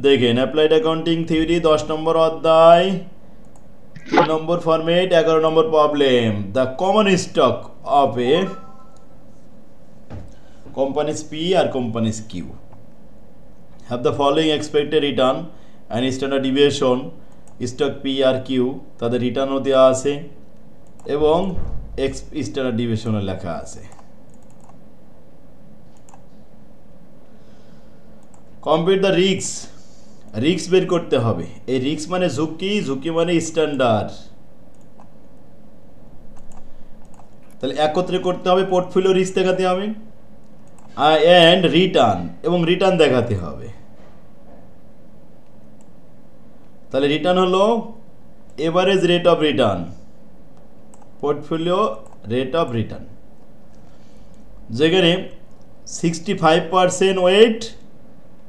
দেখেন applied accounting theory 10 নম্বর অধ্যায় 3 নম্বর ফরম্যাট 11 নম্বর problem the common stock of a companies P or companies Q have the following expected return and standard deviation stock P R Q তাদের রিটার্নও দেওয়া আছে এবং স্ট্যান্ডার্ড ডিভিয়েশনও লেখা আছে। কম্পিউট দ্য রিস্ক বের করতে হবে। এই রিস্ক মানে ঝুঁকি মানে স্ট্যান্ডার্ড, তাহলে একত্রে করতে হবে। পোর্টফোলিও রিস্ক দেখাতে হবে অ্যান্ড রিটার্ন এবং রিটার্ন দেখাতে হবে। তাহলে রিটার্ন হলো average rate of return, portfolio rate of return, যেখানে 65% ওয়েট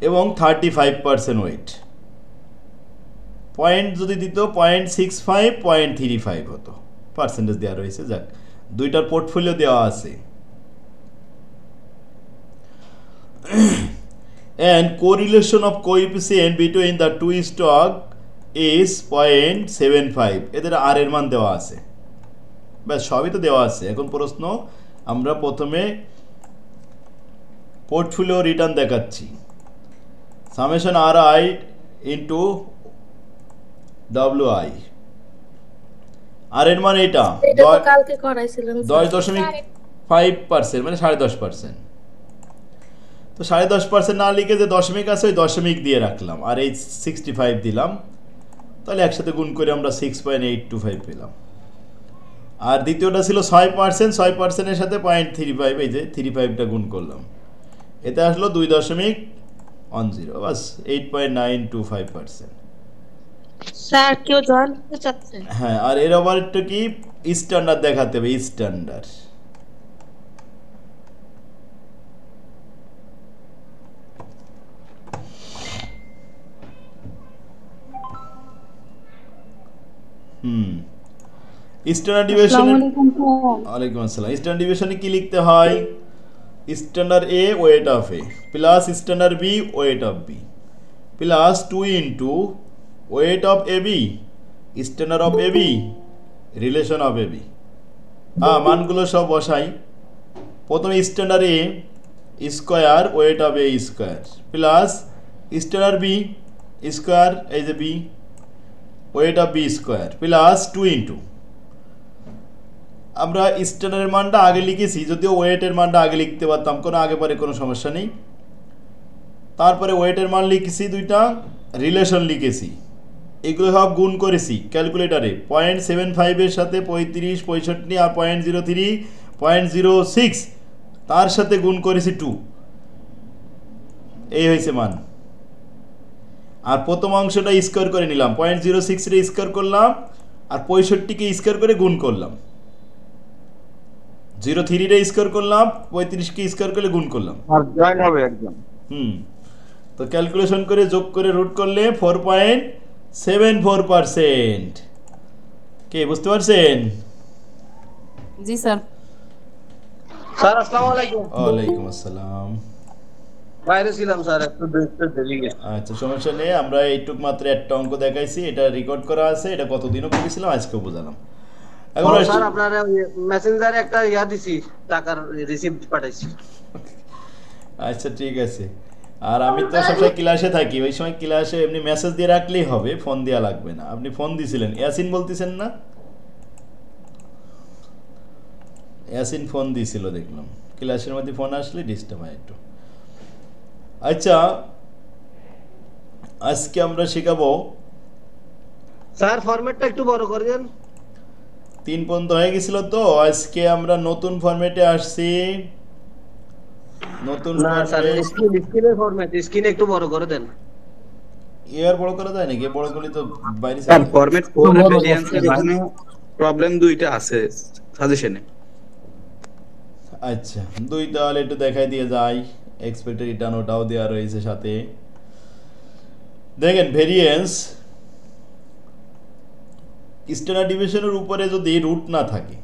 এবং 35% ওয়েট। পয়েন্ট যদি দিত 0.65 0.35 হতো, পার্সেন্টেজ দেওয়া রয়েছে। যাক, দুইটার পোর্টফোলিও দেওয়া আছে। and correlation of coefficient between the two stock is 0.75 এদের আর এর মান দেওয়া আছে। ব্যাস, সবই তো দেওয়া আছে। এখন প্রশ্ন, আমরা প্রথমে পোর্টফোলিও রিটার্ন দেখাচ্ছি। Summation R i into WI, আর এর মান এটা 10.5% মানে 10.5%। তো 10.5% না লিখে যে দশমিক আছে ওই দশমিক দিয়ে রাখলাম, আর এই 65 দিলাম। তাহলে একসাথে গুণ করে আমরা 6.825 পেলাম। আর দ্বিতীয়টা ছিল 6%, 6%-এর সাথে 0.35, এই যে 35টা গুণ করলাম, এতে আসলো 2.10, বাস 8.925%। স্যার কেউ জয়েন করতে চাচ্ছে? হ্যাঁ, আর এর আবার একটু কি স্ট্যান্ডার্ড দেখাতে হবে, স্ট্যান্ডার্ড। স্ট্যান্ডার্ড ডিভিয়েশন, ওয়ালাইকুম আসসালাম। স্ট্যান্ডার্ড ডিভিয়েশনে কি লিখতে হয়? Standard a weight of a plus standard b weight of b plus 2 into weight of a b standard of a b relation of a b. মানগুলো সব বসাই। প্রথমে standard a square weight of a square plus standard b square, এই যে b weight of b square plus 2 into, আমরা স্ট্যান্ডার্ডের মানটা আগে লিখেছি, যদিও ওয়েটের মানটা আগে লিখতে পারতাম, কোনো আগে পরে কোনো সমস্যা নেই। তারপরে ওয়েটের মান লিখেছি, দুইটা রিলেশন লিখেছি, এগুলো সব গুণ করেছি ক্যালকুলেটারে। 0.75-এর সাথে 35, 65 আর 0.03, 0.06 তার সাথে গুণ করেছি 2, এই হয়েছে মান। আর প্রথম অংশটা স্কোয়ার করে নিলাম, 0.06-রে স্কোয়ার করলাম আর 65-কে স্কোয়ার করে গুণ করলাম, 0.3-রে স্কোয়ার করলাম, 35-কে স্কোয়ার করে গুণ করলাম, আর জয়েন হবে একদম। তো ক্যালকুলেশন করে যোগ করে রুট করলে 4.74%। কে বুঝতে পারছেন? জি স্যার। স্যার আসসালামু আলাইকুম। ওয়ালাইকুম আসসালাম। বাইরে ছিলাম স্যার, একটু দেরি গেছে। আচ্ছা, সমস্যা নেই। আমরা এইটুক মাত্র একটা অঙ্ক দেখাইছি, এটা রেকর্ড করা আছে, এটা কতদিনও করেছিলাম, আজকেও বোঝালাম। এখন স্যার আপনার মেসেঞ্জারে একটা ইয়া দিছি, টাকার রিসিপ্ট পাঠাইছি। আচ্ছা ঠিক আছে। আর আমি তো সবসময় ক্লাসে থাকি, ওই সময় ক্লাসে এমনি মেসেজ দিয়ে রাখলেই হবে, ফোন দেওয়া লাগবে না। আপনি ফোন দিছিলেন, ইয়াসিন বলতেছেন না? ইয়াসিন ফোন দিছিল দেখলাম, ক্লাসের মধ্যে ফোন আসলে ডিস্টার্ব হয় একটু। আচ্ছা, আজকে আমরা শেখাবো, স্যার ফরম্যাটটা একটু বড় করে দেন। 3 পর্যন্ত হয়ে গেছিল, তো আজকে আমরা নতুন ফরম্যাটে আসছি। নতুন স্ক্রিনের ফরম্যাট, স্ক্রিন একটু বড় করে দেন। এর বড় করা যায় নাকি? বড় করলে তো বাইরে ফরম্যাট 4 ভেরিয়েন্সের এখানে প্রবলেম দুইটা আছে সাজেশনে। আচ্ছা, দুইটা হলে একটু দেখাই দিয়ে যাই। এক্সপেক্টেড রিটার্ন ওটাও দেওয়া রয়েছে সাথে। দেখেন, ভেরিয়েন্স স্ট্যান্ডার্ড ডিভিশনের উপরে যদি রুট না থাকে,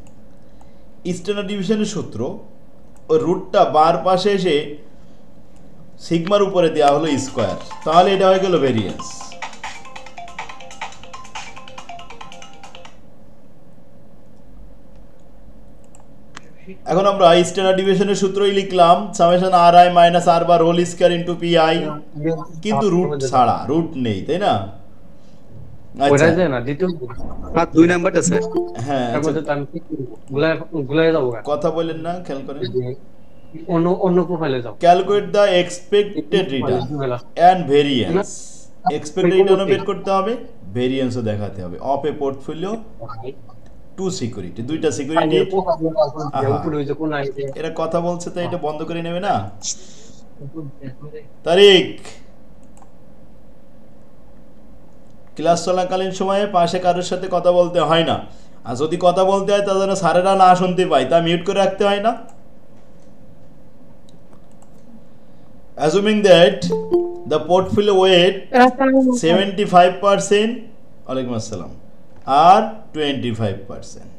স্ট্যান্ডার্ড ডিভিশনের সূত্র ওই রুটটা বার পাশে এসে সিগমার উপরে দেওয়া হলো স্কোয়ার, তাহলে এটা হয়ে গেল ভেরিয়েন্স। এখন আমরা স্ট্যান্ডার্ড ডিভিশনের সূত্রই লিখলাম summation R i minus r bar whole square into p i, কিন্তু রুট ছাড়া, রুট নেই, তাই না? আচ্ছা ওটা দেয় না দ্বিতীয় আর 2 নাম্বারটা স্যার হ্যাঁ, তার আচ্ছা, মধ্যে তো আমি গুলাই যাবো কথা বলেন না, খেয়াল করেন। অন্য প্রোফাইলে যাও। Calculate the expected return and variance. Expected রিটার্নও বের করতে হবে, ভেরিয়েন্সও দেখাতে হবে। Of a portfolio two security, দুইটা সিকিউরিটি। এরা কথা বলছে তো এটা বন্ধ করে নেবে না। তারিক, ক্লাস চলাকালীন সময়ে পাশে কারোর সাথে কথা বলতে হয় না, আর যদি কথা বলতে হয় তা যেন স্যারেরা না শুনতে পায়, তা মিউট করে রাখতে হয় না। Assuming that the portfolio weight 75%, ওয়ালাইকুম আসসালাম, আর 25%,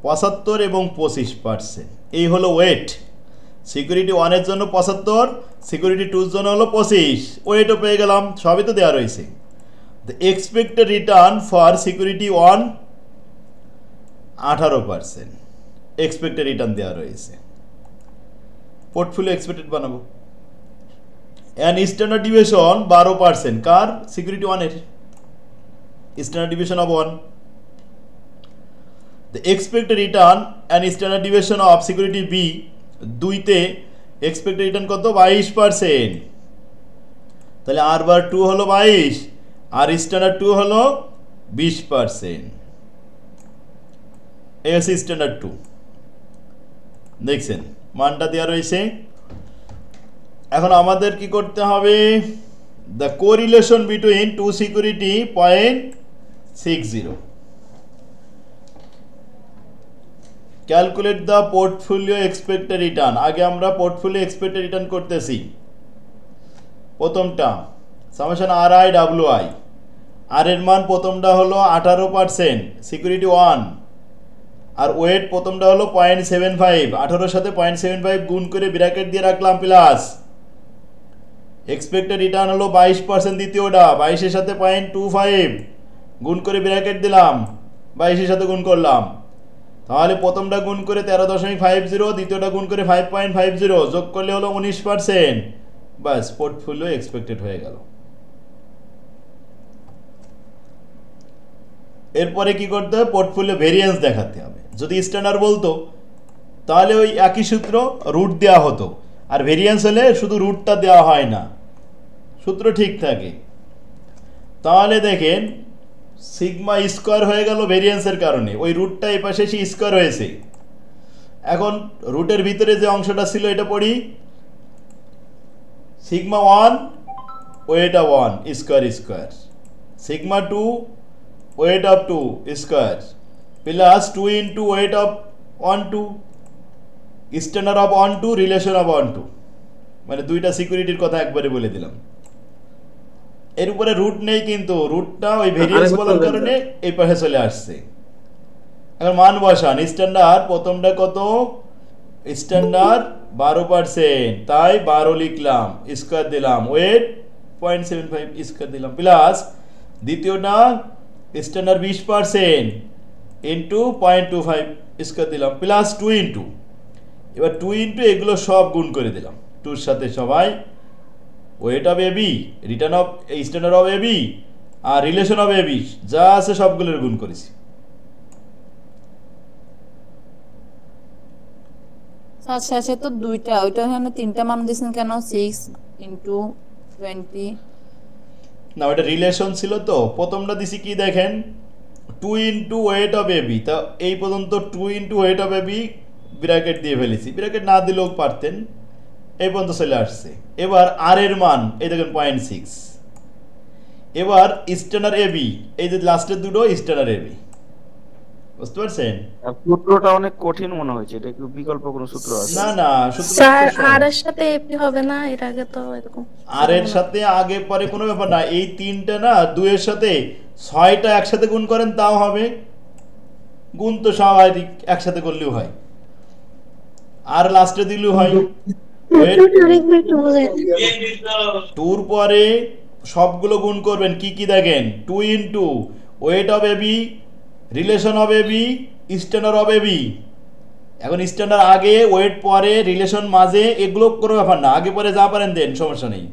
75 এবং 25%, এই হলো ওয়েট। সিকিউরিটি 1 এর জন্য 75, সিকিউরিটি 2 এর জন্য হলো 25, ওয়েটও পেয়ে গেলাম, সবই তো দেওয়া রয়েছে। The expected return for security 1 18%, expected return দেওয়া রয়েছে। পোর্টফোলিও এক্সপেক্টেড বানাবো। এন্ড স্ট্যান্ডার্ড ডিভিশন 12%, কার? সিকিউরিটি 1 এর। Standard division of 1, the expected return and standard division of security b, 2 তে এক্সপেক্টেড রিটার্ন কত? 22%। তাহলে আর বার 2 হলো 22, আর স্ট্যান্ডার্ড 2 হলো 20%। এস স্ট্যান্ডার্ড 2 দেখছেন, মানটা দেওয়া রয়েছে। এখন আমাদের কি করতে হবে? The correlation between two security 0.60, calculate the portfolio expected return. আগে আমরা পোর্টফোলিও এক্সপেক্টেড রিটার্ন করতেছি। প্রথমটা summation R I W I, R এর মান প্রথমটা হলো 18%, সিকিউরিটি 1, আর ওয়েট প্রথমটা হলো 0.75, 18 সাথে 0.75 গুণ করে ব্র্যাকেট দিয়ে রাখলাম, প্লাস এক্সপেক্টেড রিটার্ন হলো 22%, দ্বিতীয়টা 22 এর সাথে 0.25 গুণ করে ব্র্যাকেট দিলাম, 22 এর সাথে গুণ করলাম, তাহলে প্রথমটা গুণ করে 13.50, দ্বিতীয়টা গুণ করে 5.50, যোগ করলে হলো 19%। বাস, পোর্টফোলিও এক্সপেক্টেড হয়ে গেল। এরপরে কি করতে হবে? পোর্টফোলিও ভেরিয়েন্স দেখাতে হবে। যদি স্ট্যান্ডার্ড বলতো তাহলে ওই একই সূত্র, রুট দেওয়া হতো, আর ভেরিয়েন্স হলে শুধু রুটটা দেওয়া হয় না, সূত্র ঠিক থাকে। তাহলে দেখেন সিগমা স্কোয়ার হয়ে গেল ভেরিয়েন্সের কারণে, ওই রুটটা এই পাশে এসে স্কোয়ার হয়েছে। এখন রুটের ভিতরে যে অংশটা ছিল এটা পড়ি, sigma 1 weight of 1 square square, sigma 2 weight of 2 square, plus 2 into weight of 1 2, standard of 1 2, relation of 1 2, মানে দুইটা সিকিউরিটির কথা একবারে বলে দিলাম। এর উপরে রুট নেই, কিন্তু রুটটা ওই ভেরিয়েন্স বলার কারণে এই পাশে চলে আসছে। এখন মান বসান। স্ট্যান্ডার্ড প্রথমটা কত? স্ট্যান্ডার্ড 12%, তাই 12 লিখলাম, স্কয়ার দিলাম, ওয়েট 0.75 স্কয়ার দিলাম, প্লাস দ্বিতীয়টা স্ট্যান্ডার্ড 20% ইন্টু 0.25 স্কয়ার দিলাম, প্লাস 2 ইন্টু, এবার 2 ইন্টু এগুলো সব গুণ করে দিলাম, 2 এর সাথে সবাই weight of AB, return of standard of AB, আর রিলেশন অফ এবি যা আছে সবগুলোর গুণ করেছি। স্যার শেষে তো দুইটা, ওইটা এখানে তিনটা মান দিয়েছেন কেন? 6 ইন্টু 20 না, ওটা রিলেশন ছিল তো। প্রথমটা দিছি কি দেখেন, 2 ইন্টু ওয়েট অফ এবি, তা এই পর্যন্ত 2 into weight of AB bracket দিয়ে ফেলেছি, ব্র্যাকেট না দিলেও পারতেন, এই পর্যন্ত চলে আসছে। এবার আর এর মান এই দেখেন 0.6, এবার স্ট্যান্ডার্ড এবি, এই যে লাস্টের দুটো স্ট্যান্ডার্ড এবি, বুঝতে পারছেন? সূত্রটা অনেক কঠিন মনে হয়েছে, এটা কি বিকল্প কোনো সূত্র আছে? না না, সূত্র স্যার আর এর সাথে এপি হবে না? এর আগে তো এরকম আর এর সাথে আগে পরে কোনো ব্যাপার না, এই তিনটা না 2 এর সাথে 6টা একসাথে গুণ করেন তাও হবে, গুণ তো স্বাভাবিক একসাথে করলেও হয়, আর লাস্টে দিলেও হয়, টুর পরে সবগুলো গুণ করবেন, কি কি দেখেন, 2 into weight of AB, relation of AB, standard of AB. এখন স্ট্যান্ডার্ড আগে, ওয়েট পরে, রিলেশন মাঝে, এগুলো কোনো ব্যাপার না, আগে পরে যা পারেন দেন, সমস্যা নেই,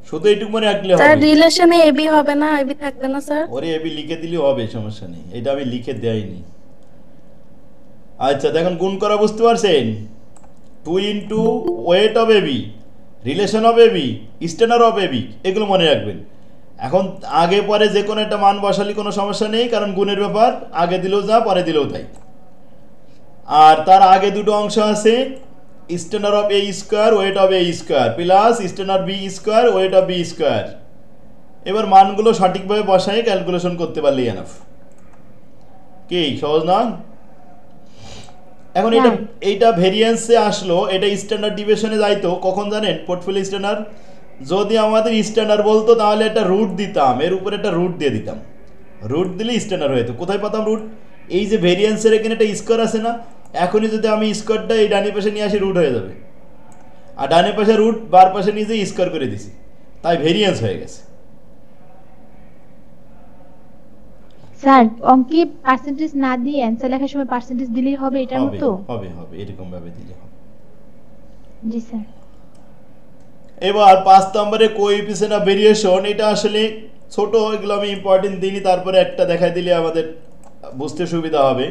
শুধু এইটুকু মনে রাখলে হবে। স্যার রিলেশনে এবি হবে না, এবি থাকবে না স্যার? ওরে এবি লিখে দিলে হবে, সমস্যা নেই, এটা আমি লিখে দেইনি। আচ্ছা দেখুন গুণ করা বুঝতে পারছেন, 2 into weight of AB, relation of AB, standard of AB, এগুলো মনে রাখবেন। এখন আগে পরে যে কোনো একটা মান বসালে কোনো সমস্যা নেই, কারণ গুণের ব্যাপার, আগে দিলেও যা পরে দিলেও তাই। আর তার আগে দুটো অংশ আছে, standard of a square weight of a square plus standard b square weight of b square. এবার মানগুলো সঠিকভাবে বসাই ক্যালকুলেশন করতে পারলেই এনাফ। কি সহজ না? এখন এইটা ভেরিয়েন্সে আসলো, এটা স্ট্যান্ডার্ড ডিভিশনে যাইতো কখন জানেন? পোর্টফোলিও স্ট্যান্ডার্ড যদি আমাদের স্ট্যান্ডার্ড বলতো তাহলে একটা রুট দিতাম, এর উপরে একটা রুট দিয়ে দিতাম, রুট দিলে স্ট্যান্ডার্ড হতো। কোথায় পেতাম রুট? এই যে ভেরিয়েন্সের এখানে একটা স্কোয়ার আছে না, এখনই যদি আমি স্কোয়ারটা এই ডানি পাশে নিয়ে আসি রুট হয়ে যাবে, আর ডানি পাশে রুট বার পাশে নিজে স্কোয়ার করে দিছি, তাই ভেরিয়েন্স হয়ে গেছে। স্যার অঙ্কে পার্সেন্টেজ না দিয়ে অ্যানসার লেখার সময় পার্সেন্টেজ দিলেই হবে, এটার মতো হবে হবে এরকম ভাবে দিলে হবে। জি স্যার। এবার 5 নম্বরে কোএফিসিয়েন্ট অফ ভেরিয়েশন, এটা আসলে ছোট, এগুলো আমি ইম্পর্টেন্ট দিইনি, তারপরে একটা দেখাই দিলে আমাদের বুঝতে সুবিধা হবে।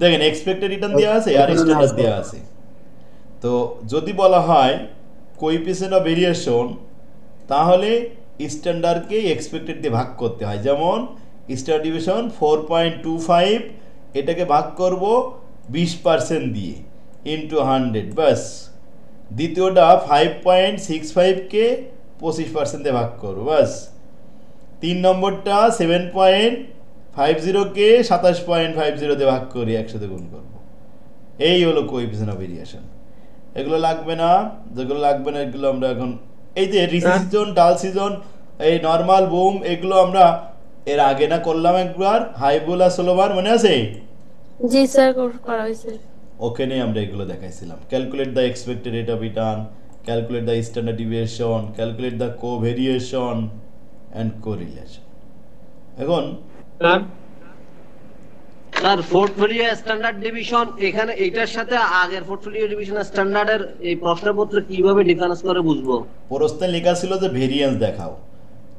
দেখেন এক্সপেক্টেড রিটার্ন দেওয়া আছে আর স্ট্যান্ডার্ড দেওয়া আছে। তো যদি বলা হয় কোএফিসিয়েন্ট অফ ভেরিয়েশন, তাহলে স্ট্যান্ডার্ডকে এক্সপেক্টেড দিয়ে ভাগ করতে হয়। যেমন স্ট্যান্ডার্ড ডিভিশন 4.25, এটাকে ভাগ করব 20% দিয়ে ইন্টু 100, বাস। দ্বিতীয়টা 5.65কে 25% দিয়ে ভাগ করবো, বাস। 3 নম্বরটা 7.50কে 27.50 দিয়ে ভাগ করি, 100 দিয়ে গুণ করবো। এই হলো কোএফিসিয়েন্ট অফ ভেরিয়েশন। এগুলো লাগবে না, যেগুলো লাগবে না এগুলো আমরা এখন, এই যে রিসিজন, ডাল সিজন, এই নর্মাল বুম, এগুলো আমরা এর আগে না করলাম একবার, হাইবুল আর স্লোবার, মনে আছে? জি স্যার করা হয়েছে। ওখানে আমরা এগুলো দেখাইছিলাম। Calculate the expected rate of return, calculate the standard deviation, calculate the covariation and correlation. এখন স্যার পোর্টফোলিও স্ট্যান্ডার্ড ডিভিশন, এখানে এটার সাথে আগের পোর্টফোলিও ডিভিশন স্ট্যান্ডার্ডের এই প্রশ্নপত্র কিভাবে ডিফারেন্স করে বুঝবো? প্রশ্নে লেখা ছিল যে ভেরিয়েন্স দেখাও,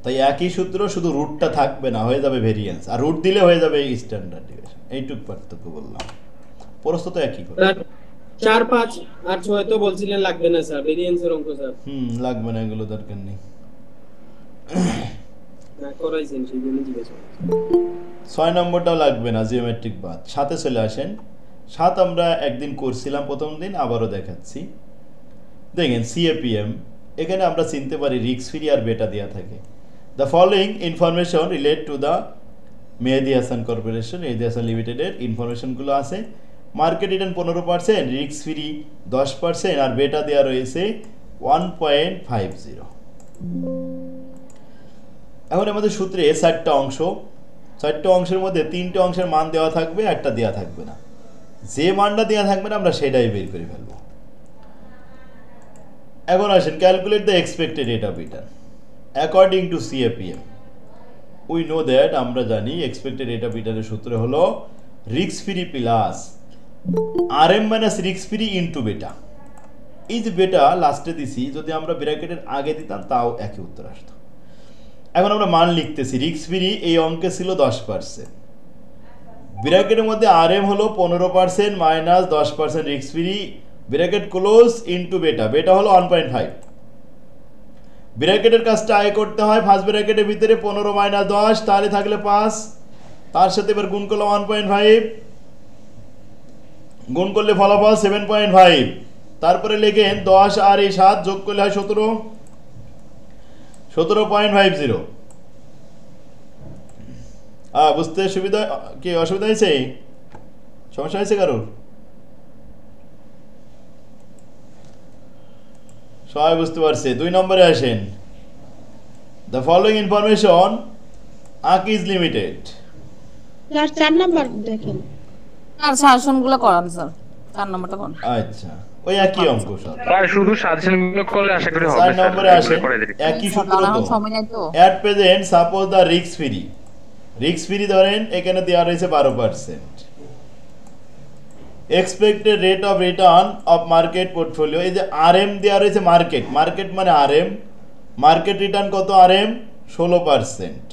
তাই একই সূত্র, শুধু রুটটা থাকবে না, হয়ে যাবে ভেরিয়েন্স, আর রুট দিলে হয়ে যাবে স্ট্যান্ডার্ড ডিভিশন। এইটুক পার্থক্য বললাম, প্রশ্ন তো একই করে। 4, 5 আর 6 তো বলছিলেন লাগবে না স্যার, ভেরিয়েন্সের অঙ্ক স্যার। লাগবে না, এগুলো দরকার নেই, না করাইছেন সেই জন্য জিজ্ঞেস করছি। 6 নম্বরটাও লাগবে না, জিওমেট্রিক বাদ। 7-এ চলে আসেন। 7 আমরা একদিন করছিলাম প্রথম দিন, আবারও দেখাচ্ছি। দেখেন সিএপিএম, এখানে আমরা চিনতে পারি রিস্ক ফ্রি আর বেটা দেওয়া থাকে। The following information relate to the Mehedi Hasan corporation, Mehedi Hasan লিমিটেডের ইনফরমেশনগুলো আছে। মার্কেট রিটার্ন 15%, রিস্ক ফ্রি 10%, আর বেটা দেওয়া রয়েছে 1.50। এখন আমাদের সূত্রে 4টা অংশ, 4টা অংশের মধ্যে 3টে অংশের মান দেওয়া থাকবে, একটা দেওয়া থাকবে না। যে মানটা দেওয়া থাকবে না আমরা সেটাই বের করে ফেলবো। এখন আসেন calculate the expected rate of return according to CAPM. We know that, আমরা জানি এক্সপেক্টেড রেট অফ রিটার্নের সূত্র হলো risk free plus RM minus risk free into বেটা। এই যে বেটা লাস্টে দিছি, যদি আমরা ব্র্যাকেটের আগে দিতাম তাও একই উত্তর আসতো। এখন আমরা মান লিখতেছি, রিস্ক ফ্রি এই অঙ্কে ছিল 10%, ব্র্যাকেটের মধ্যে আরএম হলো 15% minus 10% risk free, bracket close into বেটা, বেটা হলো 1.5। ব্র্যাকেটের কাজটা আগে করতে হয়, ফার্স্ট ব্র্যাকেটের ভিতরে 15 মাইনাস 10, তাহলে থাকলে 5, তার সাথে এবার গুণ করলাম 1.5, গুণ করলে ফলাফল 7.5, তারপরে লেখেন 10 আর এই 7 যোগ করলে হয় 17.50। বুঝতে সুবিধা কি অসুবিধা হয়েছে? সমস্যা হয়েছে কারোর? সবাই বুঝতে পারছে? 2 নম্বরে আসেন। The following information Akij limited. Sir 4 number দেখেন। আর সাজেশনগুলো করান স্যার, 4 নাম্বারটা কোন? আচ্ছা ওই একই অঙ্ক স্যার। আর শুধু সাজেশন গুলো করলে আশা করি হবে 4 নম্বরে আসে একই সূত্র তো। At present suppose the risk free ধরেন এখানে দেওয়া রয়েছে 12%। Expected rate of return of market portfolio, এই যে আরএম দেওয়া রয়েছে, মার্কেট মানে আরএম, মার্কেট রিটার্ন কত আরএম 16%।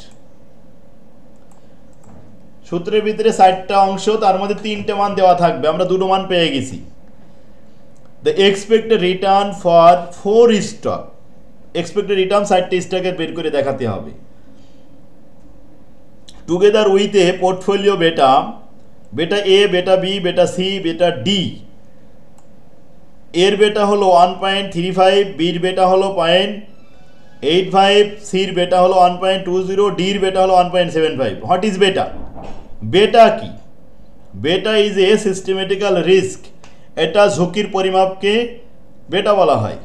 সূত্রের ভিতরে 60টা অংশ, তার মধ্যে 3টে মান দেওয়া থাকবে, আমরা 2টো মান পেয়ে গেছি। The expected return for 4 stock, expected return 60টি স্টকের বের করে দেখাতে হবে। টুগেদার উইথ এ পোর্টফোলিও বেটা এ, বেটা বি, বেটা সি, বেটা ডি। এর বেটা হলো 1.35, বির বেটা হলো 0.85, সির বেটা হলো 1.20, ডির বেটা হলো 1.75। What is beta? বেটা কি? Beta is a systematical risk, এটা ঝুঁকির পরিমাপকে বেটা বলা হয়।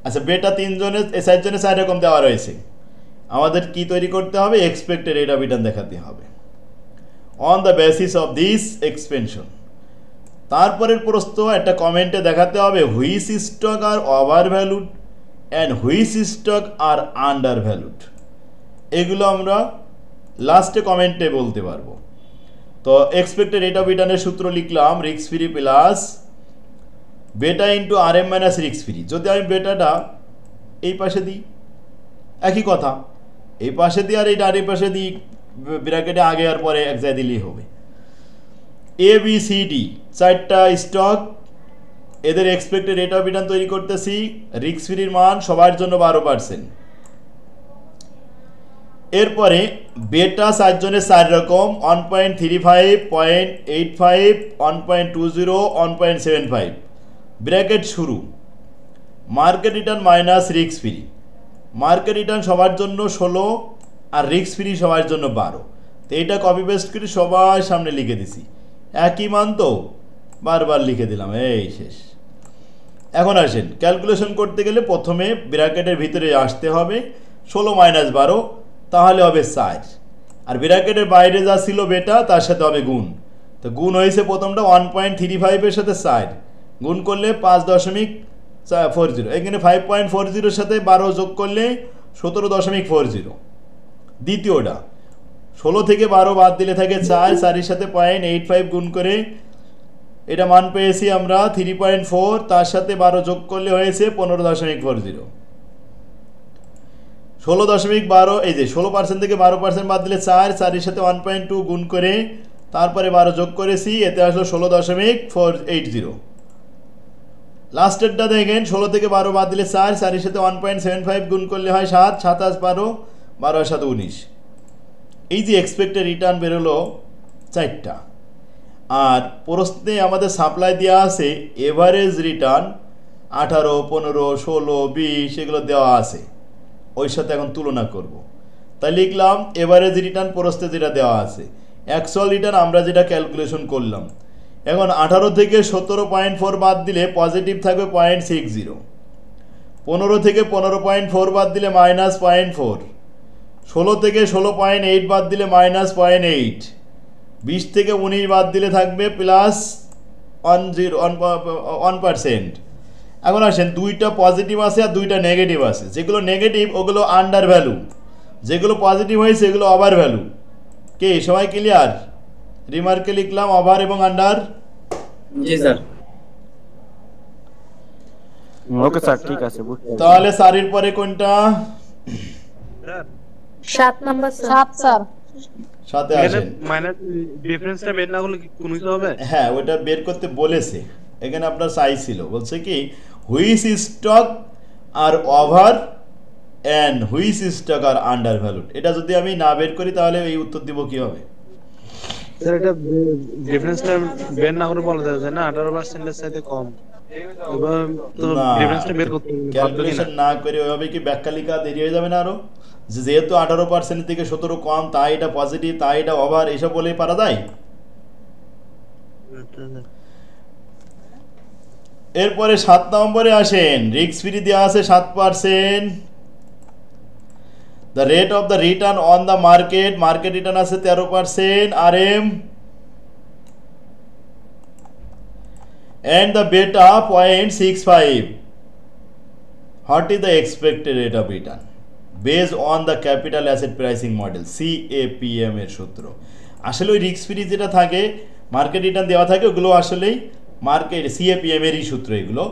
আচ্ছা, বেটা 3 জনের 4 জনের 4 রকম দেওয়া রয়েছে, আমাদের কি তৈরি করতে হবে? এক্সপেক্টেড রেট অফ রিটার্ন দেখাতে হবে on the basis of this expansion. তারপরের প্রশ্ন একটা কমেন্টে দেখাতে হবে which stock are over valued and which stock are under valued. এগুলো আমরা লাস্টে কমেন্টে বলতে পারবো। তো এক্সপেক্টেড রেট অফ রিটার্নের সূত্র লিখলাম risk free plus beta into r M minus risk free. যদি আমি বেটাটা এই পাশে দিই, একই কথা, এই পাশে দিই আর এইটা আর এই পাশে দিই, ব্র্যাকেটে আগে আর পরে এক জায়গায় দিলেই হবে। এ বি সি ডি 4টা স্টক, এদের এক্সপেক্টেড রেট অফ রিটার্ন তৈরি করতেছি। রিস্ক ফ্রির মান সবার জন্য 12%। এরপরে বেটা 4 জনের 4 রকম, 1.35, 0.85, 1.20, 1.75। ব্র্যাকেট শুরু। Market return minus risk free, market return সবার জন্য 16 আর রিস্ক ফ্রি সবার জন্য 12। তো এইটা কপি পেস্ট করে সবার সামনে লিখে দিছি, একই মান তো বারবার লিখে দিলাম, এই শেষ। এখন আসেন ক্যালকুলেশন করতে গেলে প্রথমে ব্র্যাকেটের ভিতরে আসতে হবে 16 মাইনাস 12, তাহলে হবে 4। আর ব্র্যাকেটের বাইরে যা ছিল বেটা তার সাথে হবে গুণ। তো গুণ হয়েছে প্রথমটা 1.35 এর সাথে 4, গুণ করলে 5.40। এখানে 5.40 সাথে 12 যোগ করলে 17.40। দ্বিতীয়টা 16 থেকে 12 বাদ দিলে থাকে 4, 4-এর সাথে 0.85 গুণ করে এটা মান পেয়েছি আমরা 3.4, তার সাথে 12 যোগ করলে হয়েছে 15.40। 16.12, এই যে 16% থেকে 12% বাদ দিলে 4, 4-এর সাথে 1.2 গুণ করে তারপরে 12 যোগ করেছি, এতে আসলো 16.480। লাস্টেরটা দেখেন 16 থেকে 12 বাদ দিলে 4, 4-এর সাথে 1.75 গুণ করলে হয় 7, 7 আর 12, 12 আর 7 19। এই যে এক্সপেক্টেড রিটার্ন বেরোলো 4টা। আর প্রশ্নে আমাদের সাপ্লাই দেওয়া আছে এভারেজ রিটার্ন 18, 15, 16, 20 এগুলো দেওয়া আছে, ওই সাথে এখন তুলনা করব। তাই লিখলাম এভারেজ রিটার্ন প্রশ্নে যেটা দেওয়া আছে, অ্যাকচুয়াল রিটার্ন আমরা যেটা ক্যালকুলেশন করলাম। এখন 18 থেকে 17.4 বাদ দিলে পজিটিভ থাকবে 0.60, 15 থেকে 15.4 বাদ দিলে মাইনাস 0.4, 16 থেকে 16.8 বাদ দিলে মাইনাস 0.8, 20 থেকে 19 বাদ দিলে থাকবে প্লাস 1%। এখন আসেন 2টা পজিটিভ আছে আর 2টা নেগেটিভ আছে, যেগুলো নেগেটিভ ওগুলো আন্ডার ভ্যালু, যেগুলো পজিটিভ হয়েছে এগুলো ওভার ভ্যালু। কে সবাই ক্লিয়ার? রিমার্কে লিখলাম ওভার এবং আন্ডার। জি স্যার। ওকে স্যার, ঠিক আছে। তাহলে সারির পরে কোনটা? 7 নাম্বার স্যার। 7 স্যার। সাথে আসেন মাইনাস ডিফারেন্সটা বের না করলে কি কোন কিছু হবে? হ্যাঁ, ওটা বের করতে বলেছে। এখানে আপনার সাইজ ছিল, বলছে কি which stock are over and which stock are under valued. এটা যদি আমি না বের করি তাহলে এই উত্তর দিব কি হবে? স্যার এটা ডিফারেন্সটা বের না করে বলা যায় না 18% এর সাথে কম, এবার তো ডিফারেন্সটা বের করতে হবে। ক্যালকুলেশন না করে ওইভাবে কি ব্যাখ্যা লেখা দেরি হয়ে যাবে না আরো? যেহেতু 18% থেকে 17 কম, তাই এটা পজিটিভ, তাই এটা ওভার, এসব বলেই পারা যায়। এরপরে 7 নম্বরে আসেন, রিস্ক ফ্রি দেওয়া আছে 7%। The rate of the return on the market, market return আছে 13%। R m and the beta 0.65. What is the expected rate of return based on the capital asset pricing model CAPM এর সূত্র? আসলে ওই risk free যেটা থাকে market return দেওয়া থাকে ওগুলো আসলেই মার্কেট CAPM এরই সূত্র এগুলো।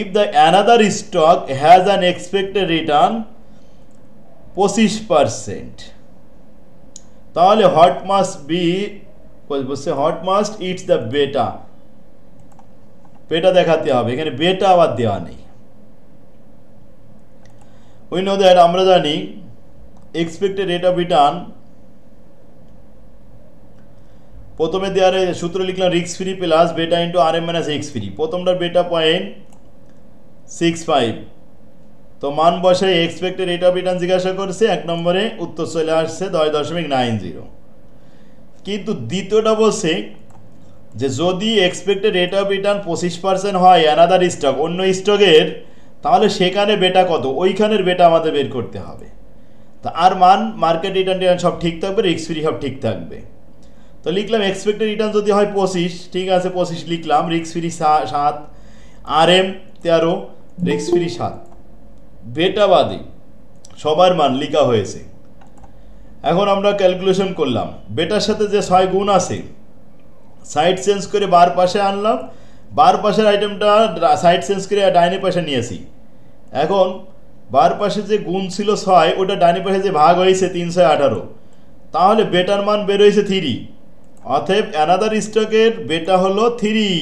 If the another stock has an expected return 25%, তাহলে what must eats the beta? বেটা দেখাতে হবে, এখানে বেটা আবার দেওয়া নেই। We know that আমরা জানি expected rate of return প্রথমে দেওয়ার সূত্র লিখলাম risk free plus beta into RM minus x free. প্রথমটার বেটা 0.65, তো মান বসে এক্সপেক্টেড রেট অফ রিটার্ন জিজ্ঞাসা করছে, এক নম্বরে উত্তর চলে আসছে 10.90। কিন্তু দ্বিতীয়টা বলছে যে যদি এক্সপেক্টেড রেট অফ রিটার্ন 25% হয় অ্যানাদার স্টক, অন্য স্টকের, তাহলে সেখানে বেটা কত, ওইখানের বেটা আমাদের বের করতে হবে। তা আর মান মার্কেট রিটার্ন সব ঠিক থাকবে, রিস্ক ফ্রি সব ঠিক থাকবে। তো লিখলাম এক্সপেক্টেড রিটার্ন যদি হয় 25, ঠিক আছে 25 লিখলাম, risk free 7, RM 13, risk free 7, বেটা বাদে সবার মান লেখা হয়েছে। এখন আমরা ক্যালকুলেশন করলাম, বেটার সাথে যে 6 গুণ আছে সাইড চেঞ্জ করে বার পাশে আনলাম, বার পাশের আইটেমটা সাইড চেঞ্জ করে ডাইনে পাশে নিয়েছি। এখন বার পাশে যে গুণ ছিল 6, ওটা ডাইনে পাশে যে ভাগ হয়েছে 318, তাহলে বেটার মান বের হয়েছে 3। অতএব অ্যানাদার স্টকের বেটা হলো 3।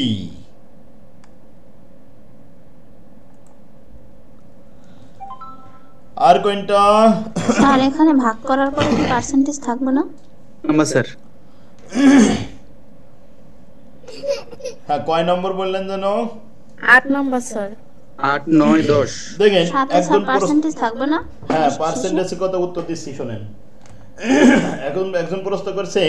আর কোনটা স্যার এখানে ভাগ করার পরে কি পার্সেন্টেজ থাকবে না? না স্যার। হ্যাঁ, কয় নম্বর বললেন জানো? 8 নম্বর স্যার। 8, 9, 10 দেখেন একজন পার্সেন্টেজ থাকবে না? হ্যাঁ, পার্সেন্টেজের কথা উত্তর দিচ্ছি শুনেন। এখন একজন প্রশ্ন করছে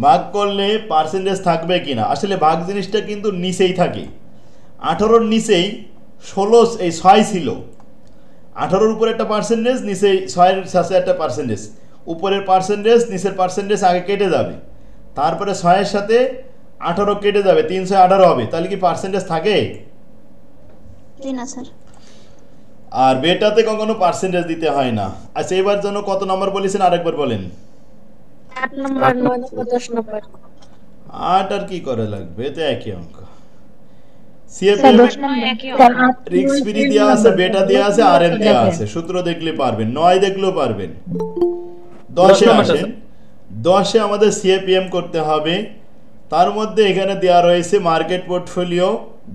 ভাগ করলে পার্সেন্টেজ থাকবে কিনা। আসলে ভাগ জিনিসটা কিন্তু নিচেই থাকে, 18-র নিচেই 16 এই 6 ছিল, 18-র উপরে একটা পার্সেন্টেজ, নিচে 6-এর সাথে একটা পার্সেন্টেজ, উপরের পার্সেন্টেজ নিচের পার্সেন্টেজ আগে কেটে যাবে, তারপরে 6-এর সাথে 18 কেটে যাবে, 318 হবে। তাহলে কি পার্সেন্টেজ থাকে? না স্যার। আর বেটাতে কখনো পার্সেন্টেজ দিতে হয় না। আচ্ছা, এবার জন্য কত নম্বর বলেছেন আরেকবার বলেন? 8 নম্বর, 9 নম্বর, 10 নম্বর। 8 আর কি করে লাগবে, তো একই অঙ্ক। রিস্ক ফ্রি দেওয়া আছে, বেটা দেওয়া আছে, RM দেওয়া আছে, সূত্র দেখলে পারবেন, 9 দেখলেও পারবেন। 10-এ আসেন, 10-এ আমাদের CAPM করতে হবে। তার মধ্যে এখানে দেওয়া রয়েছে মার্কেট পোর্টফোলিও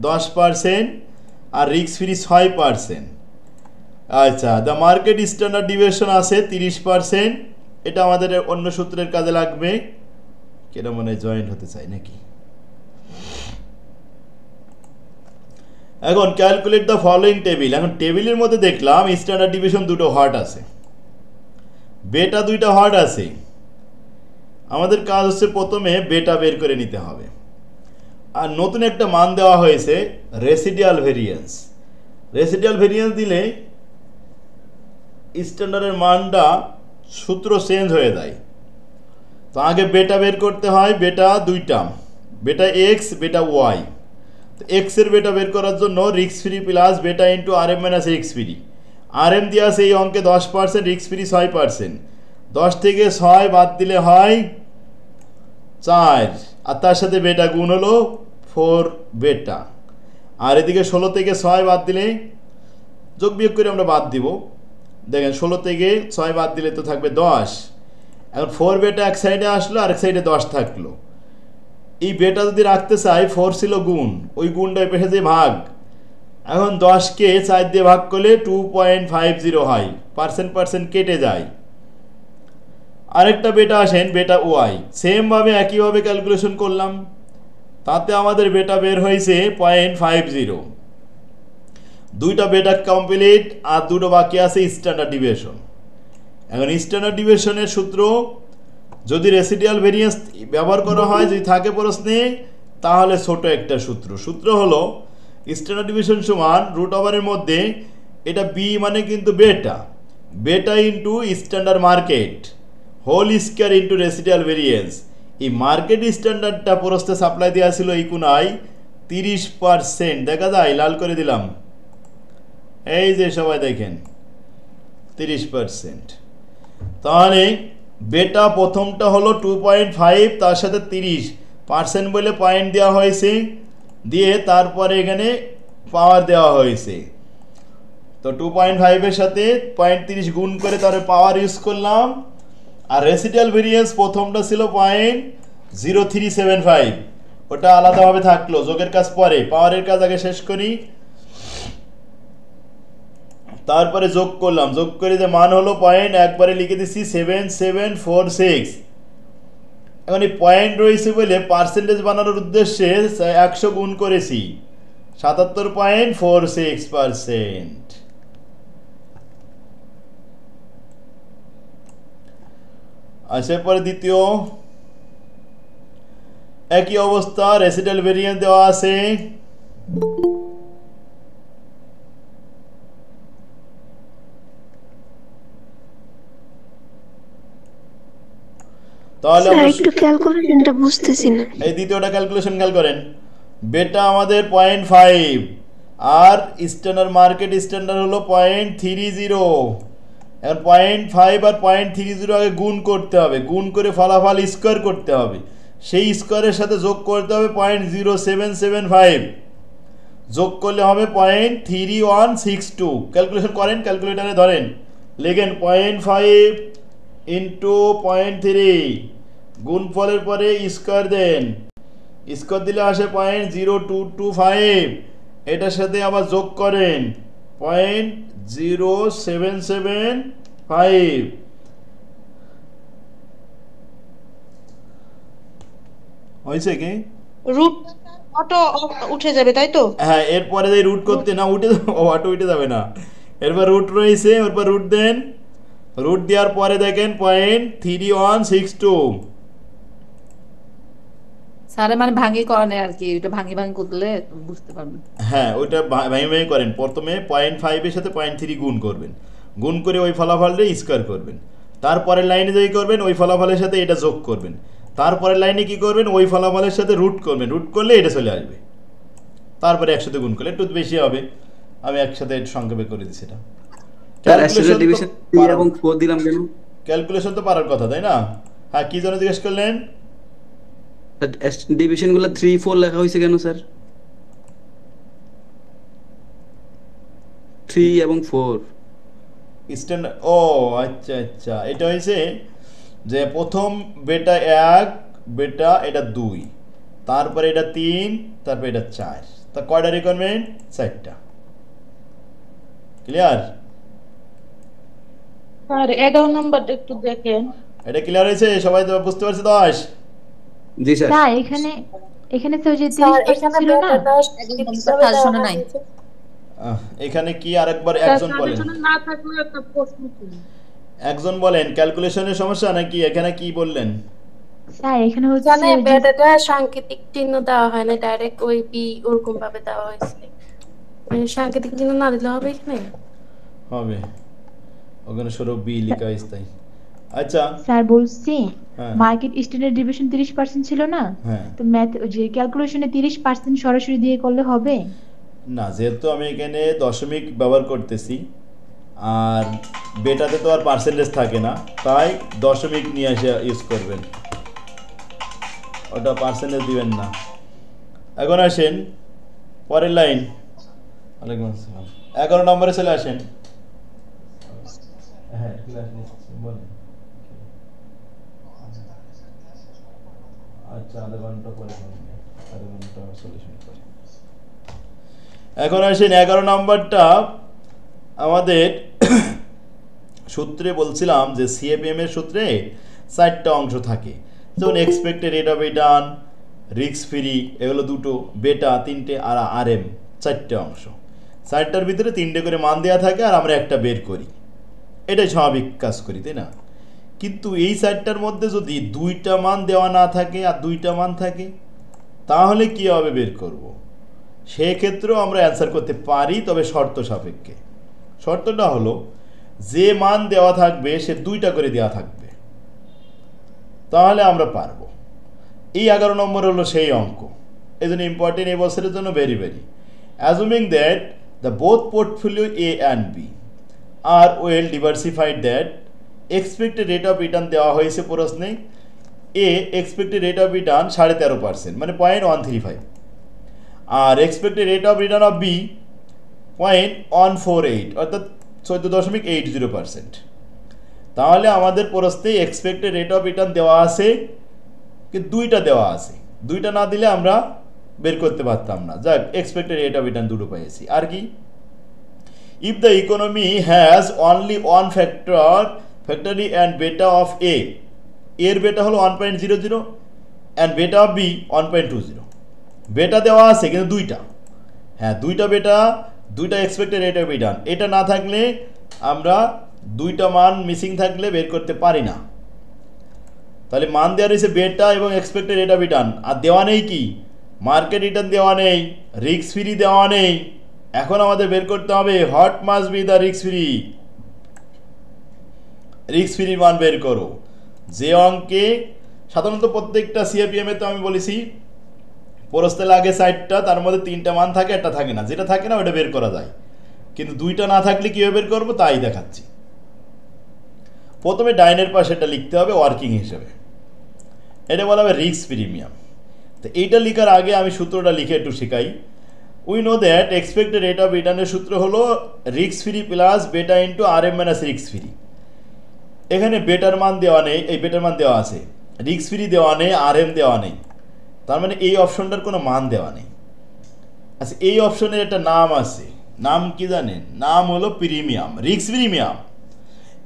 10% আর রিস্ক ফ্রি 6%। আচ্ছা, দ্য মার্কেট স্ট্যান্ডার্ড ডিভিয়েশন আছে 30%, এটা আমাদের অন্য সূত্রের কাজে লাগবে। কেন মনে জয়েন্ট হতে চাই নাকি? এখন ক্যালকুলেট দ্য ফলোইং টেবিল। এখন টেবিলের মধ্যে দেখলাম স্ট্যান্ডার্ড ডিভিশন দুটো হট আছে, বেটা 2টা হট আছে। আমাদের কাজ হচ্ছে প্রথমে বেটা বের করে নিতে হবে। আর নতুন একটা মান দেওয়া হয়েছে রেসিডিয়াল ভেরিয়েন্স। রেসিডিয়াল ভেরিয়েন্স দিলে স্ট্যান্ডার্ডের মানটা সূত্র চেঞ্জ হয়ে যায়। তো আগে বেটা বের করতে হয়, বেটা 2টা, বেটা X, বেটা Y। তো X এর বেটা বের করার জন্য risk free plus beta into RM minus x free. RM দেওয়া আছে এই অঙ্কে 10%, রিস্ক ফ্রি 6%। 10 থেকে 6 বাদ দিলে হয় 4, আর তার সাথে বেটা গুণ হলো 4 বেটা। আর এদিকে 16 থেকে 6 বাদ দিলে, যোগ বিয়োগ করে আমরা বাদ দিব, দেখেন 16 থেকে 6 বাদ দিলে তো থাকবে 10। এখন 4 বেটা এক সাইডে আসলো, আরেক সাইডে 10 থাকলো। এই বেটা যদি রাখতে চাই, 4 ছিল গুণ, ওই গুণটা পেশে যে ভাগ। এখন 10-কে 4 দিয়ে ভাগ করলে 2.50 হয়, পার্সেন্ট কেটে যায়। আরেকটা বেটা আসেন বেটা Y, সেমভাবে একইভাবে ক্যালকুলেশন করলাম, তাতে আমাদের বেটা বের হয়েছে 0.50। 2টা বেটা কমপ্লিট, আর 2টো বাকি আছে স্ট্যান্ডার্ড ডিভিয়েশন। এখন স্ট্যান্ডার্ড ডিভিয়েশনের সূত্র যদি রেসিডিয়াল ভেরিয়েন্স ব্যবহার করা হয়, যদি থাকে প্রশ্নে, তাহলে ছোট একটা সূত্র হলো স্ট্যান্ডার্ড ডিভিয়েশন সমান √এর মধ্যে এটা B মানে কিন্তু beta into standard market whole square into residual variance. এই মার্কেট স্ট্যান্ডার্ডটা প্রশ্নে সাপ্লাই দেওয়া ছিল এই কোনায় 30% দেখা যায়, লাল করে দিলাম, এই যে সবাই দেখেন 30%। তাহলে বেটা প্রথমটা হলো 2.5, তার সাথে 30% বলে পয়েন্ট দেওয়া হয়েছে, দিয়ে তারপরে এখানে পাওয়ার দেওয়া হয়েছে। তো 2.5 এর সাথে 0.30 গুণ করে তারপরে পাওয়ার ইউজ করলাম। আর রেসিডুয়াল ভেরিয়েন্স প্রথমটা ছিল 0.0375, ওটা আলাদাভাবে থাকলো, যোগের কাজ পরে, পাওয়ারের কাজ আগে শেষ করি। তারপরে যোগ করলাম, যোগ করে যে মান হলো পয়েন্ট, একবারে লিখে দিচ্ছি 7746। এখন এই পয়েন্ট রয়েছে বলে পার্সেন্টেজ বানানোর উদ্দেশ্যে 100 গুণ করেছি, 77.46%। আচ্ছা, এরপরে দ্বিতীয় একই অবস্থা, রেসিডুয়াল ভেরিয়েন্স দেওয়া আছে। তাহলে একটু ক্যালকুলেশনটা বুঝতেছি না। এই দ্বিতীয়টা ক্যালকুলেশন খেয়াল করেন। বেটা আমাদের 0.5 আর স্ট্যান্ডার্ড মার্কেট স্ট্যান্ডার্ড হলো 0.30। এখন 0.5 আর 0.30 আগে গুণ করতে হবে, গুণ করে ফলাফল স্কোয়ার করতে হবে, সেই স্কোয়ারের সাথে যোগ করতে হবে 0.0775, যোগ করলে হবে 0.3162। ক্যালকুলেশন করেন, ক্যালকুলেটারে ধরেন, লেখেন 0.5 ইন্টু 0.3, গুণফলের পরে স্কোয়ার দেন, স্কোয়ার দিলে আসে 0.0225, এটার সাথে আবার যোগ করেন 0.0775। হয়েছে কি? রুট অটো উঠে যাবে তাই তো? হ্যাঁ, এরপরে যে রুট করতে না উঠে অটো উঠে যাবে না, এরপর রুট রয়েছে, এরপর রুট দেন, রুট দেওয়ার পরে দেখেন 0.3162। স্যার মানে ভাঙি করেন আর কি, ওটা ভাঙি করলে বুঝতে পারবেন। হ্যাঁ, ওইটা ভাঙি করেন, প্রথমে 0.5 এর সাথে 0.3 গুণ করবেন, গুণ করে ওই ফলাফলটা স্কোয়ার করবেন, তারপরের লাইনে যেই করবেন ওই ফলাফলের সাথে এটা যোগ করবেন, তারপরের লাইনে কি করবেন, ওই ফলাফলের সাথে রুট করবেন, রুট করলে এটা চলে আসবে, তারপরে একসাথে গুণ করলে একটু বেশি হবে। আমি একসাথে সংক্ষেপে করে দিচ্ছি এটা। ক্যালকুলেশন তো পারার কথা, তাই না? হ্যাঁ, কি জন্য জিজ্ঞেস করলেন? ডিভিশনগুলো 3 4 লেখা হয়েছে কেন স্যার? 3 এবং 4 স্ট্যান্ডার্ড। ও আচ্ছা আচ্ছা, এটা হয়েছে যে প্রথম বেটা 1, বেটা এটা 2, তারপরে এটা 3, তারপরে এটা 4, তা কয়টা রিকোয়ারমেন্ট? 4টা। ক্লিয়ার? স্যার 11 নাম্বারটা একটু দেখেন। এটা ক্লিয়ার হয়েছে? সবাই তো বুঝতে পারছে? 10? জি স্যার। স্যার এখানে তো যে 30% ছিল না, কথা শুনে নাই। এখানে কি আরেকবার একজন বলেন, না থাকলে একটা প্রশ্ন ছিল, একজন বলেন ক্যালকুলেশনের সমস্যা নাকি এখানে কি বললেন? স্যার এখানে হচ্ছে জানেন বেটাটা সাংকেতিক চিহ্ন দেওয়া হয় না, ডাইরেক্ট ওই পি ওরকম ভাবে দেওয়া হয়েছে, মানে সাংকেতিক চিহ্ন না দিলে হবে এখানে? হবে, ওখানে শুধু বি লেখা আছে তাই। আচ্ছা স্যার বলছি মার্কেট স্ট্যান্ডার্ড ডিভিশন 30% ছিল না, তো ম্যাথ যে ক্যালকুলেশনে 30% সরাসরি দিয়ে করলে হবে না, যেহেতু আমি এখানে দশমিক ব্যবহার করতেছি আর বেটাতে তো আর পার্সেন্টেজ থাকে না, তাই দশমিক নিয়ে এসে ইউজ করবেন, ওটা পার্সেন্টেজ দিবেন না। এখন আসেন পরের লাইন। ওয়ালাইকুম আসসালাম। 11 নম্বরে চলে আসেন। হ্যাঁ, ক্লাস নিচ্ছি, বলেন। আচ্ছা, আধা ঘন্টা পরে হবে, আধা ঘন্টা সলিউশন করে। এখন আসেন 11 নম্বরটা। আমাদের সূত্রে বলছিলাম যে সিএপিএম এর সূত্রে 4টা অংশ থাকে, যেমন expected rate of return, risk free, এগুলো দুটো, বেটা 3টে, আর আরএম 4টে অংশ। 4টার ভিতরে 3টে করে মান দেওয়া থাকে আর আমরা একটা বের করি, এটাই স্বাভাবিক কাজ করি, তাই না? কিন্তু এই 4টার মধ্যে যদি 2টা মান দেওয়া না থাকে আর 2টা মান থাকে, তাহলে কীভাবে বের করব? সেক্ষেত্রেও আমরা অ্যান্সার করতে পারি, তবে শর্ত সাপেক্ষে। শর্তটা হলো যে মান দেওয়া থাকবে সে 2টা করে দেওয়া থাকবে, তাহলে আমরা পারবো। এই 11 নম্বর হলো সেই অঙ্ক। এজন্য ইম্পর্টেন্ট এই বছরের জন্য very very. Assuming that the both portfolio A and B are well diversified that expected rate of return দেওয়া হয়েছে প্রশ্নে A expected rate of return 13.5% মানে 0.135, আর expected rate of return of B 0.148 অর্থাৎ 14.80%। তাহলে আমাদের প্রশ্নে এক্সপেক্টেড রেট অফ রিটার্ন দেওয়া আছে কিন্তু দুইটা দেওয়া আছে, দুইটা না দিলে আমরা বের করতে পারতাম না। যাক, এক্সপেক্টেড রেট অফ রিটার্ন দুটো পেয়েছি। আর কি, if the economy has only one factory and বেটা অফ এ, এর বেটা হলো 1.00 অ্যান্ড বেটা অফ বি 1.20। বেটা দেওয়া আছে কিন্তু দুইটা, হ্যাঁ দুইটা বেটা, দুইটা এক্সপেক্টেড রেট অফ রিটার্ন, এটা না থাকলে আমরা দুইটা মান মিসিং থাকলে বের করতে পারি না। তাহলে মান দেওয়া রয়েছে বেটা এবং এক্সপেক্টেড রেট অফ রিটার্ন, আর দেওয়া নেই কি মার্কেট রিটার্ন দেওয়া নেই, রিস্ক ফ্রি দেওয়া নেই। এখন আমাদের বের করতে হবে what must be the risk free, risk free মান বের করো। যে অঙ্কে সাধারণত প্রত্যেকটা সিএপিএম এ তো আমি বলেছি প্রশ্নে লাগে 60টা, তার মধ্যে 3টা মান থাকে, একটা থাকে না, যেটা থাকে না ওটা বের করা যায়, কিন্তু দুইটা না থাকলে কীভাবে বের করবো তাই দেখাচ্ছি। প্রথমে ডাইনের পাশে এটা লিখতে হবে ওয়ার্কিং হিসেবে, এটা বলা হবে রিস্ক প্রিমিয়াম। তো এইটা লেখার আগে আমি সূত্রটা লিখে একটু শেখাই। We know that expected rate of রিটার্নের সূত্র হলো risk free plus beta into r M minus risk free. এখানে বেটার মান দেওয়া নেই, এই বেটার মান দেওয়া আছে, রিস্ক ফ্রি দেওয়া নেই, আর এম দেওয়া নেই, তার মানে এই অপশনটার কোনো মান দেওয়া নেই। আচ্ছা, এই অপশনের একটা নাম আছে, নাম কি জানেন? নাম হলো প্রিমিয়াম, রিস্ক প্রিমিয়াম।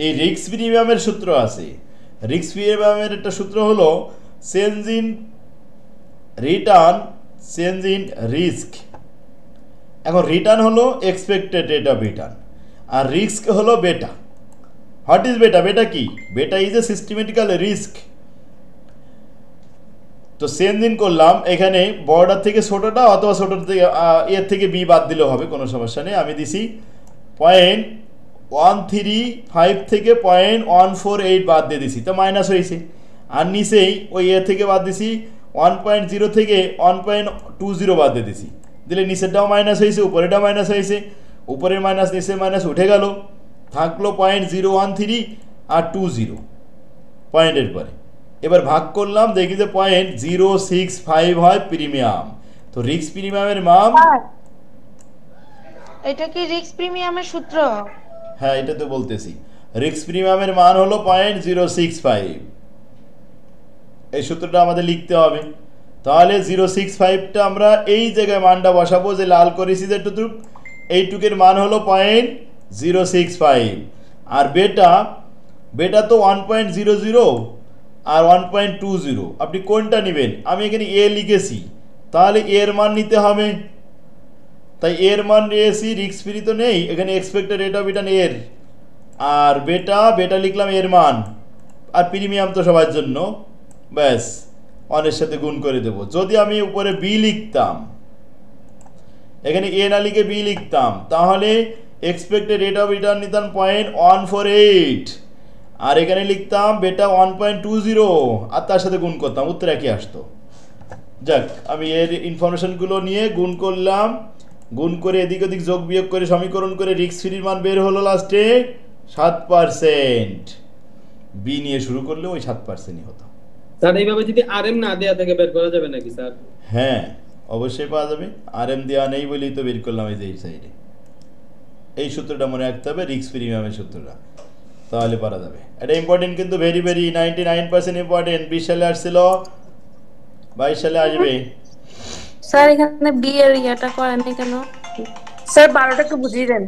এই রিস্ক প্রিমিয়ামের সূত্র আছে, রিস্ক প্রিমিয়ামের একটা সূত্র হলো change in return change in risk. এখন রিটার্ন হলো এক্সপেক্টেড রেট অফ রিটার্ন আর রিস্ক হলো beta. What is beta? Beta কি? Beta is a systematical risk. তো চেঞ্জ ইন করলাম, এখানে বর্ডার থেকে ছোটটা অথবা ছোট থেকে এর থেকে বি বাদ দিলেও হবে, কোনো সমস্যা নেই। আমি দিছি 0.135 থেকে 0.148 বাদ দিয়ে দিছি, তো মাইনাস হয়েছে। আর নিচেই ওই এ থেকে বাদ দিছি 1.0 থেকে 1.20 বাদ দিয়ে দিছি, দিলে নিচেরটাও মাইনাস হয়েছে, উপরেরটাও মাইনাস হয়েছে, উপরের মাইনাস নিচের মাইনাস উঠে গেল, থাকলো 0.013 আর 20 পয়েন্টের পরে। এবার ভাগ করলাম, দেখি যে 0.065 হয় প্রিমিয়াম। তো রিস্ক প্রিমিয়ামের মান, এটা কি রিস্ক প্রিমিয়ামের সূত্র? হ্যাঁ, এটা তো বলতেছি, রিস্ক প্রিমিয়ামের মান হলো 0.065। এই সূত্রটা আমাদের লিখতে হবে। তাহলে 0.65টা আমরা এই জায়গায় মানটা বসাবো, যে লাল করেছি যেটুক, এইটুকের মান হলো 0.065। আর বেটা তো 1.00 আর 1.20, আপনি কোনটা নেবেন? আমি এখানে এ লিখেছি, তাহলে এর মান নিতে হবে, তাই এর মান নিয়েছি, রিস্ক ফ্রি তো নেই, এখানে এক্সপেক্টেড রেট অফ রিটার্ন এর, আর বেটা লিখলাম এর মান, আর প্রিমিয়াম তো সবার জন্য, ব্যাস অনের সাথে গুণ করে দেব। যদি আমি উপরে বি লিখতাম, এখানে এ না লিখে বি লিখতাম, তাহলে এক্সপেক্টেড রেট অফ রিটার্ন নিতাম 0.148, আর এখানে লিখতাম বেটা 1.20 আর তার সাথে গুণ করতাম, উত্তর একই আসতো। যাক, আমি এর ইনফরমেশনগুলো নিয়ে গুণ করলাম, গুণ করে এদিক ওদিক যোগ বিয়োগ করে সমীকরণ করে রিস্ক ফ্রির মান বের হলো লাস্টে 7%। বি নিয়ে শুরু করলে ওই 7%ই হতো। স্যার এইভাবে যদি আরএম না দেয়া থেকে বের করা যাবে নাকি স্যার? হ্যাঁ, অবশ্যই পাওয়া যাবে। আরএম দেওয়া নেই বলেই তো বের করলাম এই যে এই সাইডে। এই সূত্রটা মনে রাখতে হবে, রিস্ক প্রিমিয়ামের সূত্রটা, তাহলে পারা যাবে। এটা ইম্পর্টেন্ট কিন্তু, ভেরি ভেরি 99% ইম্পর্টেন্ট। 20 সালে আসছিল, 22 সালে আসবে। স্যার এখানে বি এর ইয়াটা করেননি কেন? স্যার 12টা একটু বুঝিয়ে দেন।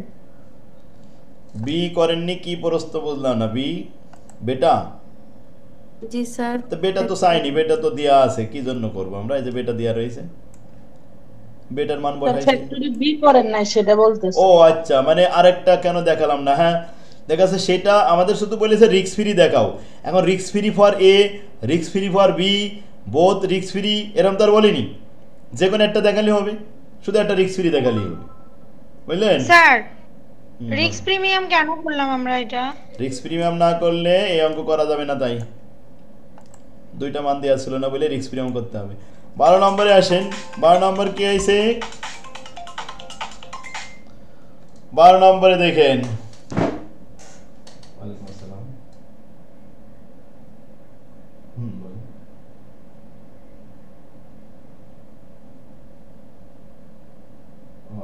বি করেননি কি প্রশ্ন বুঝলাম না? বি বেটা? জি স্যার। তো বেটা তো চাইনি, বেটা তো দেয়া আছে, কি জন্য করব আমরা? এই যে বেটা দেয়া রয়েছে, বেটার মান বসাইছি। ফ্যাক্টরি বি করেন না সেটা বলতেছে। ও আচ্ছা, মানে আরেকটা কেন দেখালাম না? হ্যাঁ দেখাচ্ছে, সেটা আমাদের শুধু বলেছে রিস্ক ফ্রি দেখাও। এখন risk free for A, risk free for b, both risk free, এরকম তো আর বলিনি। যে কোনো একটা দেখালে হবে, শুধু একটা রিস্ক ফ্রি দেখালেই হবে, বুঝলেন স্যার? রিস্ক প্রিমিয়াম কেন করলাম আমরা? এটা রিস্ক প্রিমিয়াম না করলে এই অঙ্ক করা যাবে না, তাই দুইটা মান দেওয়া ছিল না বলে রিস্ক প্রিমিয়াম করতে হবে। 12 নম্বরে আসেন। 12 নম্বর কি হয়েছে? 12 নম্বরে দেখেন, ওয়ালাইকুম আসসালাম। বলেন।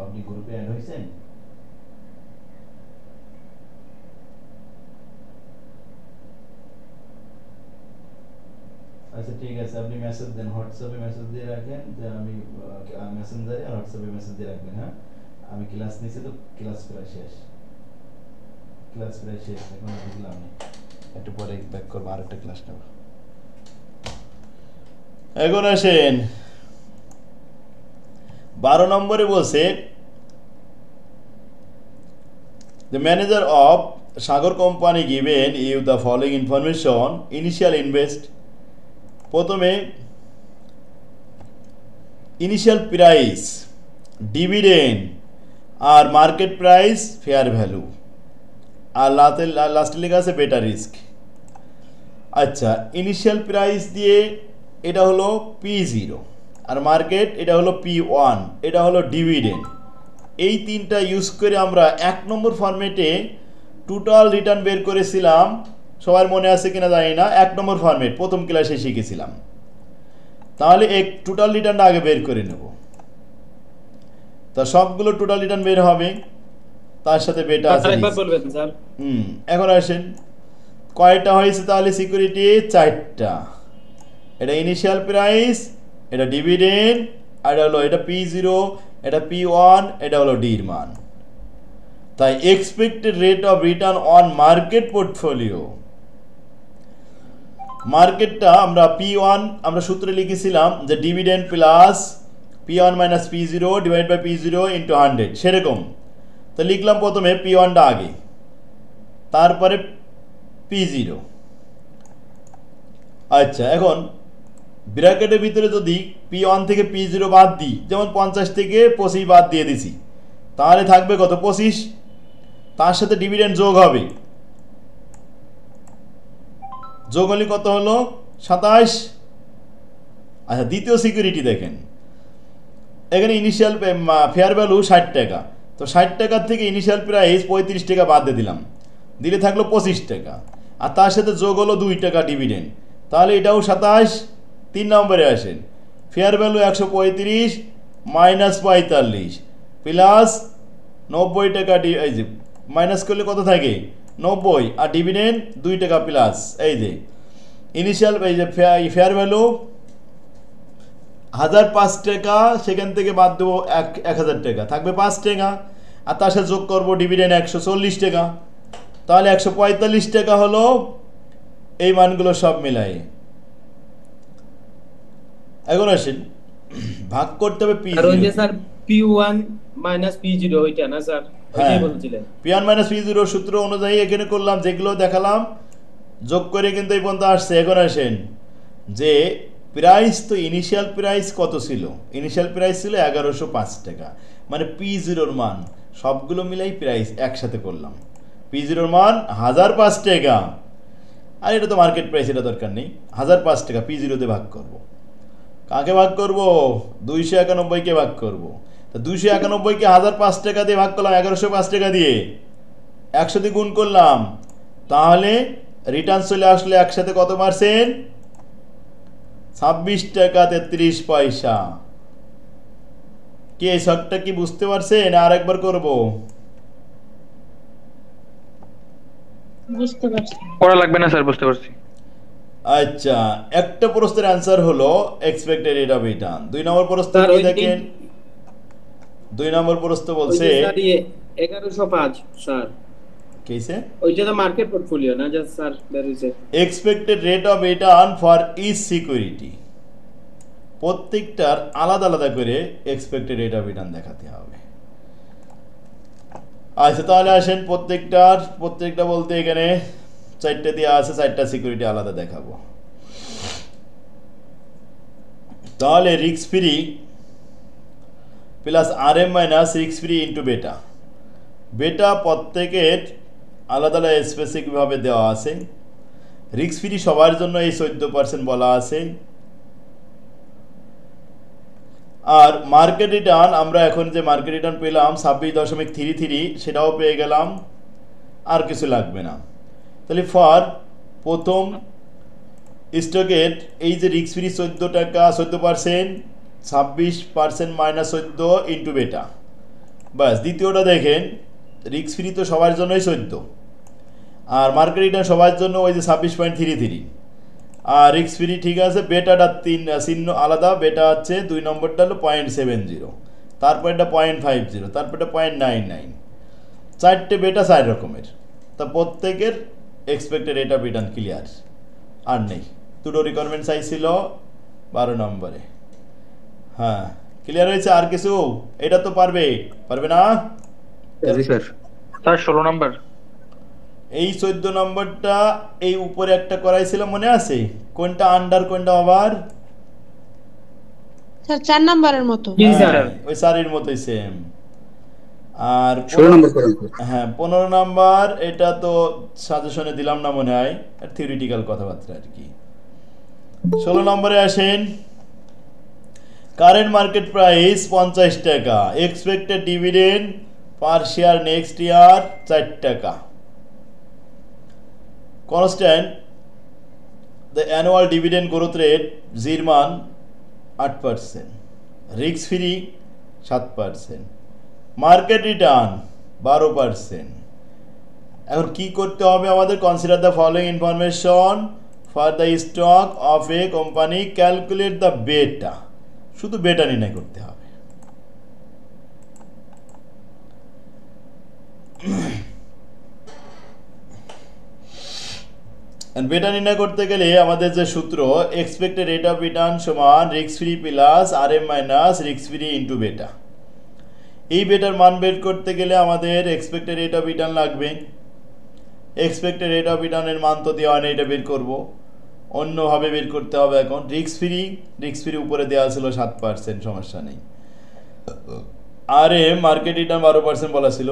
আপনি গ্রুপে অ্যাড হয়েছেন? আচ্ছা ঠিক আছে, আপনি মেসেজ দেন, হোয়াটসঅ্যাপে মেসেজ দিয়ে রাখেন যে আমি মেসেঞ্জারে আর হোয়াটসঅ্যাপে মেসেজ দিয়ে রাখবেন। হ্যাঁ, আমি ক্লাস নিয়েছি তো ক্লাস প্রায় শেষ, এখন বুঝলাম না, একটু পরে ব্যাক করবো, আরেকটা ক্লাস নেব। এখন আসেন 12 নম্বরে বলছে the manager of Sagar company given you the following information initial invest। প্রথমে ইনিশিয়াল প্রাইস, ডিভিডেন্ড আর মার্কেট প্রাইস, ফেয়ার ভ্যালু, আর লাস্টে লেখা আছে বেটার রিস্ক। আচ্ছা, ইনিশিয়াল প্রাইস দিয়ে এটা হলো P0 আর মার্কেট এটা হলো P1, এটা হলো ডিভিডেন্ড। এই তিনটা ইউজ করে আমরা 1 নম্বর ফরম্যাটে টোটাল রিটার্ন বের করেছিলাম। সবার মনে আছে কিনা জানি না, 1 নম্বর ফরম্যাট প্রথম ক্লাসে শিখেছিলাম। তাহলে এক টোটাল রিটার্নটা আগে বের করে নেব। তা সবগুলো টোটাল রিটার্ন বের হবে, তার সাথে বেটা আছে। আরেকবার বলবেন স্যার? এখন আসেন কয়টা হয়েছে তাহলে সিকিউরিটি? 4টা। এটা ইনিশিয়াল প্রাইস, এটা ডিভিডেন্ড, আর এটা P0, এটা P1, এটা হলো ডির মান। তাই expected rate of return on market portfolio, মার্কেটটা আমরা P1 আমরা সূত্রে লিখেছিলাম যে dividend plus P1 minus P0 divide by P0 into 100, সেরকম। তো লিখলাম প্রথমে P1টা আগে, তারপরে P0। আচ্ছা, এখন ব্র্যাকেটের ভিতরে যদি P1 থেকে P0 বাদ দিই, যেমন 50 থেকে 25 বাদ দিয়ে দিছি, তাহলে থাকবে কত? 25। তার সাথে ডিভিডেন্ড যোগ হবে, যোগ হলে কত হলো? 27। আচ্ছা, দ্বিতীয় সিকিউরিটি দেখেন, এখানে ইনিশিয়াল ফেয়ার ভ্যালু 60 টাকা, তো 60 টাকার থেকে ইনিশিয়াল প্রাইস 35 টাকা বাদ দিয়ে দিলাম, দিলে থাকলো 25 টাকা, আর তার সাথে যোগ হলো 2 টাকা ডিভিডেন্ড, তাহলে এটাও 27। 3 নম্বরে আসেন, ফেয়ার ভ্যালু 135 মাইনাস 45 প্লাস 90 টাকা, এই যে মাইনাস করলে কত থাকে? 90, আর ডিভিডেন্ড 2 টাকা প্লাস। এই যে ইনিশিয়াল, এই যে ফেয়ার ভ্যালু 1005 টাকা, সেখান থেকে বাদ দেবো 1000 টাকা, থাকবে 5 টাকা, আর তার সাথে যোগ করবো ডিভিডেন্ড 140 টাকা, তাহলে 145 টাকা হলো। এই মানগুলো সব মিলাই এখন আসেন ভাগ করতে হবে P0। আর ওই যে স্যার P1 মাইনাস P0 ওইটা না স্যার? ওইটাই বলছিলেন। P1 মাইনাস P0 সূত্র অনুযায়ী এখানে করলাম, যেগুলো দেখালাম যোগ করে কিন্তু এই পর্যন্ত আসছে। এখন আসেন যে প্রাইস, তো ইনিশিয়াল প্রাইস কত ছিল? ইনিশিয়াল প্রাইস ছিল 1105 টাকা, মানে P0 মান সবগুলো মিলাই প্রাইস একসাথে করলাম। P0 মান 1005 টাকা, আর এটা তো মার্কেট প্রাইস, এটা দরকার নেই। 1005 টাকা P0 তে ভাগ করব। কাকে ভাগ করব? 291 কে ভাগ করব। তো 291 কে 1005 টাকা দিয়ে ভাগ করলাম, 1105 টাকা দিয়ে 100 দিয়ে গুণ করলাম, তাহলে রিটার্ন চলে আসলে একসাথে কত পার্সেন্ট? 26 টাকা 33 পয়সা। কি এই শর্টটা কি বুঝতে পারছেন? আর একবার করব? বুঝতে পারছি। পড়া লাগবে না স্যার, বুঝতে পারছি। আচ্ছা, একটা প্রশ্নের অ্যানসার হলো এক্সপেক্টেড রেট অফ রিটার্ন। 2 নম্বর প্রশ্ন কি দেখেন? 2 নম্বর প্রশ্ন বলছে 1105 স্যার। কিছে? ওইটা তো মার্কেট পোর্টফোলিও না যা স্যার বের হইছে। Expected rate of return for each security, প্রত্যেকটার আলাদা আলাদা করে এক্সপেক্টেড রেট অফ রিটার্ন দেখাতে হবে। আচ্ছা, তাহলে আসেন প্রত্যেকটা বলতে এখানে 4টে দেওয়া আছে, 4টা সিকিউরিটি আলাদা দেখাবো। তাহলে risk free plus RM minus risk free into বেটা। বেটা প্রত্যেকের আলাদা আলাদা স্পেসিফিকভাবে দেওয়া আছে। রিস্ক ফ্রি সবার জন্য এই 14% বলা আছে। আর মার্কেট রিটার্ন আমরা এখন যে মার্কেট রিটার্ন পেলাম 26.33 সেটাও পেয়ে গেলাম, আর কিছু লাগবে না। তাহলে ফর প্রথম স্টকের এই যে রিস্ক ফ্রি 14 টাকা 14%, 26% মাইনাস 14 ইন্টু বেটা, বাস। দ্বিতীয়টা দেখেন রিস্ক ফ্রি তো সবার জন্যই 14, আর মার্কেট রিটার্ন সবার জন্য ওই যে 26.33, আর রিস্ক ফ্রি ঠিক আছে। বেটাটা 3 চিহ্ন আলাদা, বেটা হচ্ছে 2 নম্বরটা হলো 0.70, তারপরটা 0.50, তারপরটা 0.99, 4টে বেটা 4 রকমের। তা প্রত্যেকের expected rate of return clear, আর নেই। দুটো রিকোয়ারমেন্ট সাইজ ছিল 12 নম্বরে। হ্যাঁ ক্লিয়ার হয়েছে? আর কিছু? এটা তো পারবে না? স্যার 16 নম্বর, এই 14 নম্বরটা এই উপরে একটা করাইছিল মনে আছে? কোনটা আন্ডার কোনটা ওভার? স্যার 4 নম্বরের মতো। ওই 4-এর মতোই সেম। আর 16 নম্বর করেন। হ্যাঁ 15 নম্বর এটা তো সাজেশনে দিলাম না মনে হয়, আর থিওরিটিক্যাল কথাবার্তা আর কি। 16 নম্বরে আসেন। কারেন্ট মার্কেট প্রাইস 50 টাকা, এক্সপেক্টেড ডিভিডেন্ড পার শেয়ার নেক্সট ইয়ার 4 টাকা। Constant the annual dividend growth rate জির মান 8%, রিস্ক ফ্রি 7%, মার্কেট রিটার্ন 12%। এখন কি করতে হবে আমাদের? Consider the following information for the stock of a company, calculate the বেটা। শুধু বেটা নির্ণয় করতে হবে। বেটা নির্ণয় করতে গেলে আমাদের যে সূত্র, এক্সপেক্টেড রেট অফ রিটার্ন সমান risk free plus RM minus risk free into বেটা। এই বেটার মান বের করতে গেলে আমাদের এক্সপেক্টেড রেট অফ রিটার্ন লাগবে। এক্সপেক্টেড রেট অফ রিটার্নের মান তো দেওয়া নেই, এটা বের করব, অন্যভাবে বের করতে হবে। এখন রিস্ক ফ্রি উপরে দেওয়া ছিল 7%, সমস্যা নেই। RM মার্কেট রিটার্ন 12% বলা ছিল,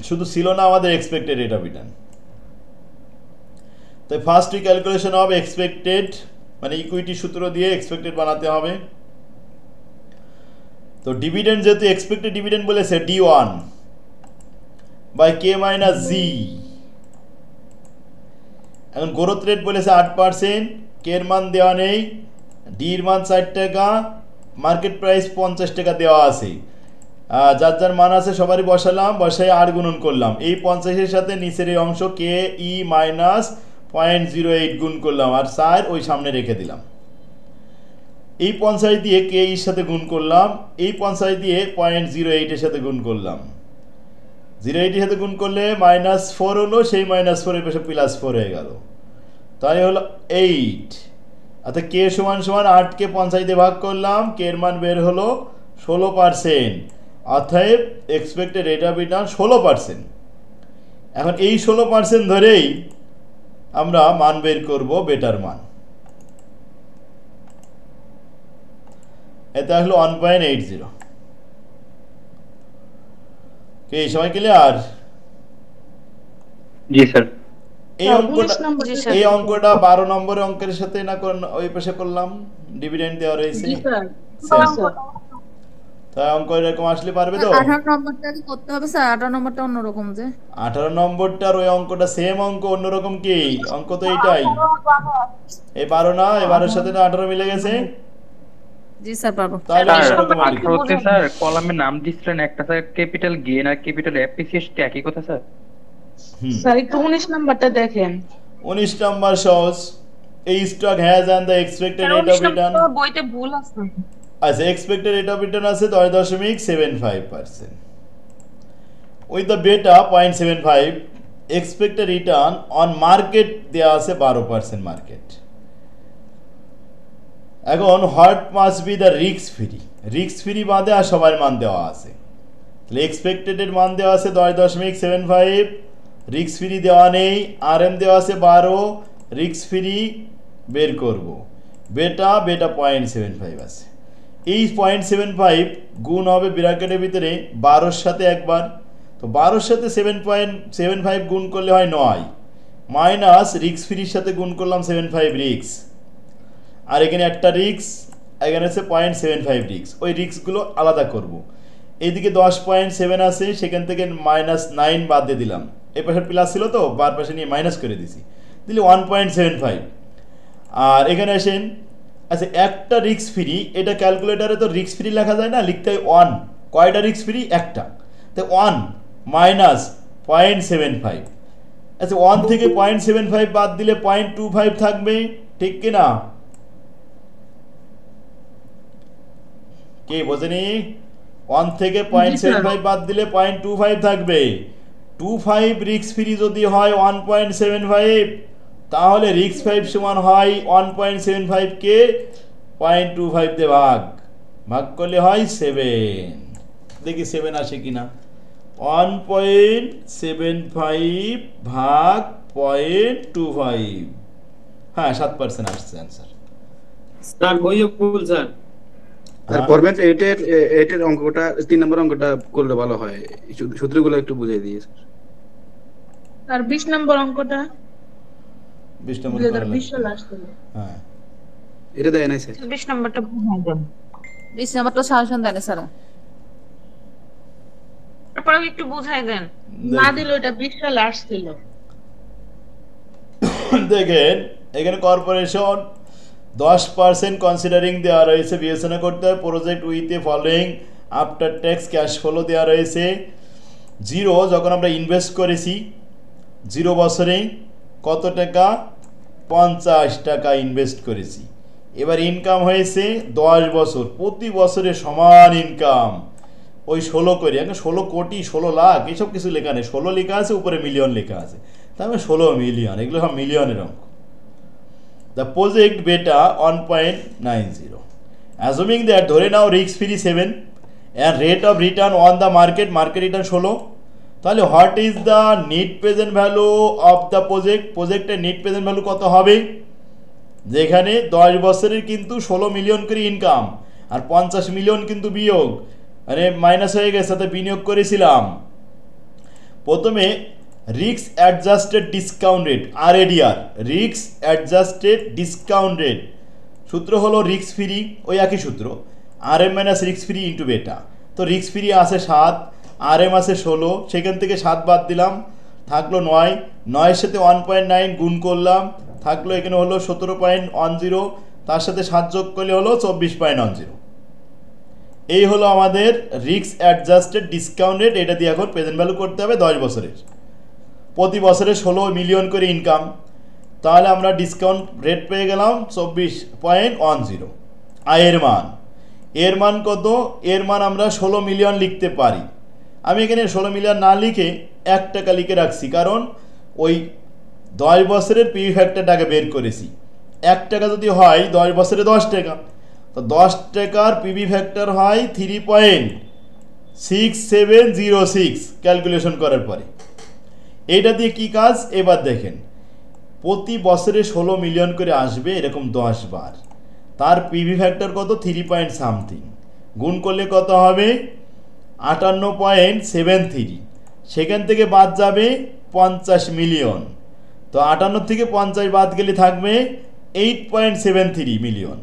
শুধু ছিল না আমাদের এক্সপেক্টেড রেট অফ রিটার্ন। তাই ফার্স্ট ক্যালকুলেশন হবে এক্সপেক্টেড, মানে ইকুইটি সূত্র দিয়ে এক্সপেক্টেড বানাতে হবে। তো ডিভিডেন্ড যেহেতু এক্সপেক্টেড ডিভিডেন্ড বলেছে D1 by K minus G। এখন গ্রোথ রেট বলেছে 8%, কে এর মান দেওয়া নেই, ডি এর মান 4 টাকা, মার্কেট প্রাইস 50 টাকা দেওয়া আছে। যার যার মান আছে সবারই বসালাম, বসাই আর গুণন করলাম। এই 50-এর সাথে নিচের এই অংশ কে ই মাইনাস 0.08 গুণ করলাম, আর 4 ওই সামনে রেখে দিলাম। এই 50 দিয়ে কে এর সাথে গুণ করলাম, এই 50 দিয়ে 0.08 এর সাথে গুণ করলাম। 0.8 এর সাথে গুণ করলে -4 হলো, সেই -4 এর পাশে +4 হয়ে গেল, তাই হলো 8। অর্থাৎ কে সমান 8 কে 50 দিয়ে ভাগ করলাম, কে এর মান বের হলো 16%। অতএব এক্সপেক্টেড রেট অফ রিটার্ন 16%। এখন এই 16% ধরেই আমরা মান বের করব, বেটার মান। এটা হলো 1.80। কে সবাই ক্লিয়ার? জি স্যার। এই অঙ্কটা 12 নম্বরের অঙ্কের সাথে না ওই পাশে করলাম, ডিভিডেন্ড দেওয়া রয়েছে। তাই অঙ্ক এরকম আসলে পারবে তো? 18 নম্বরটা কি করতে হবে স্যার? 18 নম্বরটা অন্যরকম যে। 18 নম্বরটার ওই অঙ্কটা সেম অঙ্ক, অন্যরকম কি অঙ্ক? তো এইটাই। এই 12 না, এই 12 এর সাথে না 18 মিলে গেছে। জি স্যার পাবো। তাহলে আচ্ছা স্যার কলামে নাম দিছিলেন একটা স্যার ক্যাপিটাল গেইন আর ক্যাপিটাল অ্যাপ্রিসিয়েশন একই কথা স্যার? স্যার একটু 19 নাম্বারটা দেখেন। 19 number shows a stock has and the expected rate of return বইতে ভুল আছে। আচ্ছা, expected rate of return আছে 10.75%, with the beta 0.75, expected return on market দেয়া আছে 12% মার্কেট। এখন what must be the risk free বাদে আর সবার মান দেওয়া আছে। তাহলে এক্সপেক্টেড এর মান দেওয়া আছে 10.75, রিস্ক ফ্রি দেওয়া নেই, RM দেওয়া আছে 12, রিস্ক ফ্রি বের করব, বেটা 0.75 আছে। এই 0.75 গুণ হবে ব্র্যাকেটের ভিতরে 12 এর সাথে একবার, তো 12 এর সাথে 7.75 গুণ করলে হয় 9, মাইনাস রিস্ক ফ্রির সাথে গুণ করলাম 75 রিস্ক, আর এখানে একটা রিস্ক এখানে হচ্ছে 0.75 রিস্ক, ওই রিস্কগুলো আলাদা করব। এইদিকে 10.7 আছে, সেখান থেকে -9 বাদ দিয়ে দিলাম, এই পাশে প্লাস ছিল তো বার পাশে নিয়ে মাইনাস করে দিছি, দিলে 1.75। আর এখানে আসেন, আচ্ছা একটা রিস্ক ফ্রি, এটা ক্যালকুলেটারে তো রিস্ক ফ্রি লেখা যায় না, লিখতে হয় 1। কয়টা রিস্ক ফ্রি? একটা, তো 1 মাইনাস 0.75। আচ্ছা 1 থেকে 0.75 বাদ দিলে 0.25 থাকবে, ঠিক কিনা? কে বোঝেনি? 1 থেকে 0.75 বাদ দিলে 0.25 থাকবে। 25 রিস্ক ফ্রি যদি হয় 1.75, তাহলে রিস্ক 5 সমান হয় 1.75 কে 0.25 দিয়ে ভাগ করলে হয় 7। দেখি 7 আসে কিনা। 1.75 ভাগ 0.25, হ্যাঁ 7% আসছে অ্যান্সার। স্যার বইও ভুল স্যার। আর করবেন এটার অঙ্কটা 3 নম্বর অঙ্কটা করলে ভালো হয়, সূত্রগুলো একটু বুঝিয়ে দিয়ে স্যার। আর 20 নম্বর অঙ্কটা 20 নম্বর হ্যাঁ এটা দেয় নাই স্যার। 20 নম্বরটা বুঝাই দেন। 20 নম্বরটা সাজেশন দেন স্যার, তারপরে একটু বুঝাই দেন। না দিলে এটা 20 সালে আসছিল। দেখেন এখানে কর্পোরেশন 10% কনসিডারিং দেওয়া রয়েছে, বিবেচনা করতে হয় project with a following after tax cash flow দেওয়া রয়েছে। 0 যখন আমরা ইনভেস্ট করেছি 0 বছরে কত টাকা? 50 টাকা ইনভেস্ট করেছি। এবার ইনকাম হয়েছে 10 বছর, প্রতি বছরে সমান ইনকাম ওই 16 করে, 16 কোটি 16 লাখ এসব কিছু লেখা নেই, 16 লেখা আছে, উপরে মিলিয়ন লেখা আছে, তাহলে 16 মিলিয়ন, এগুলো সব মিলিয়নের অঙ্ক। The project beta 1.90, assuming that ধরে নাও risk free 7 and rate of return on the market return 16, তাহলে what is the net present value of the projecটের net present value কত হবে? যেখানে 10 বছরের কিন্তু 16 মিলিয়ন করে ইনকাম আর 50 মিলিয়ন কিন্তু বিয়োগ, মানে মাইনাস হয়ে গেছে, সাথে বিনিয়োগ করেছিলাম। প্রথমে risk adjusted discount rate, RADR, risk adjusted discount rate, সূত্র হলো রিস্ক ফ্রি, ওই একই সূত্র, RM minus risk free into beta. তো রিস্ক ফ্রি আছে 7, RM আছে 16, সেখান থেকে 7 বাদ দিলাম, থাকলো 9, 9 এর সাথে 1.9 গুণ করলাম, থাকলো এখানে হলো 17.10, তার সাথে 7 যোগ করলে হলো 24.10। এই হলো আমাদের রিস্ক অ্যাডজাস্টেড ডিসকাউন্ট রেট। এটা দিয়ে এখন প্রেজেন্ট ভ্যালু করতে হবে 10 বছরের, প্রতি বছরে 16 মিলিয়ন করে ইনকাম, তাহলে আমরা ডিসকাউন্ট রেট পেয়ে গেলাম 24.10। আয়ের মান, এর মান কত? এর মান আমরা 16 মিলিয়ন লিখতে পারি। আমি এখানে 16 মিলিয়ন না লিখে 1 টাকা লিখে রাখছি, কারণ ওই 10 বছরের পিভি ফ্যাক্টরটাকে বের করেছি। 1 টাকা যদি হয় 10 বছরে 10 টাকা, তো 10 টাকার পিভি ফ্যাক্টর হয় 3.6706 ক্যালকুলেশন করার পরে। এইটা দিয়ে কি কাজ এবার দেখেন, প্রতি বছরে 16 মিলিয়ন করে আসবে এরকম 10 বার, তার পিভি ফ্যাক্টর কত? 3 পয়েন্ট সামথিং, গুণ করলে কত হবে? 58.73, সেখান থেকে বাদ যাবে 50 মিলিয়ন, তো 58 থেকে 50 বাদ গেলে থাকবে 8.73 মিলিয়ন,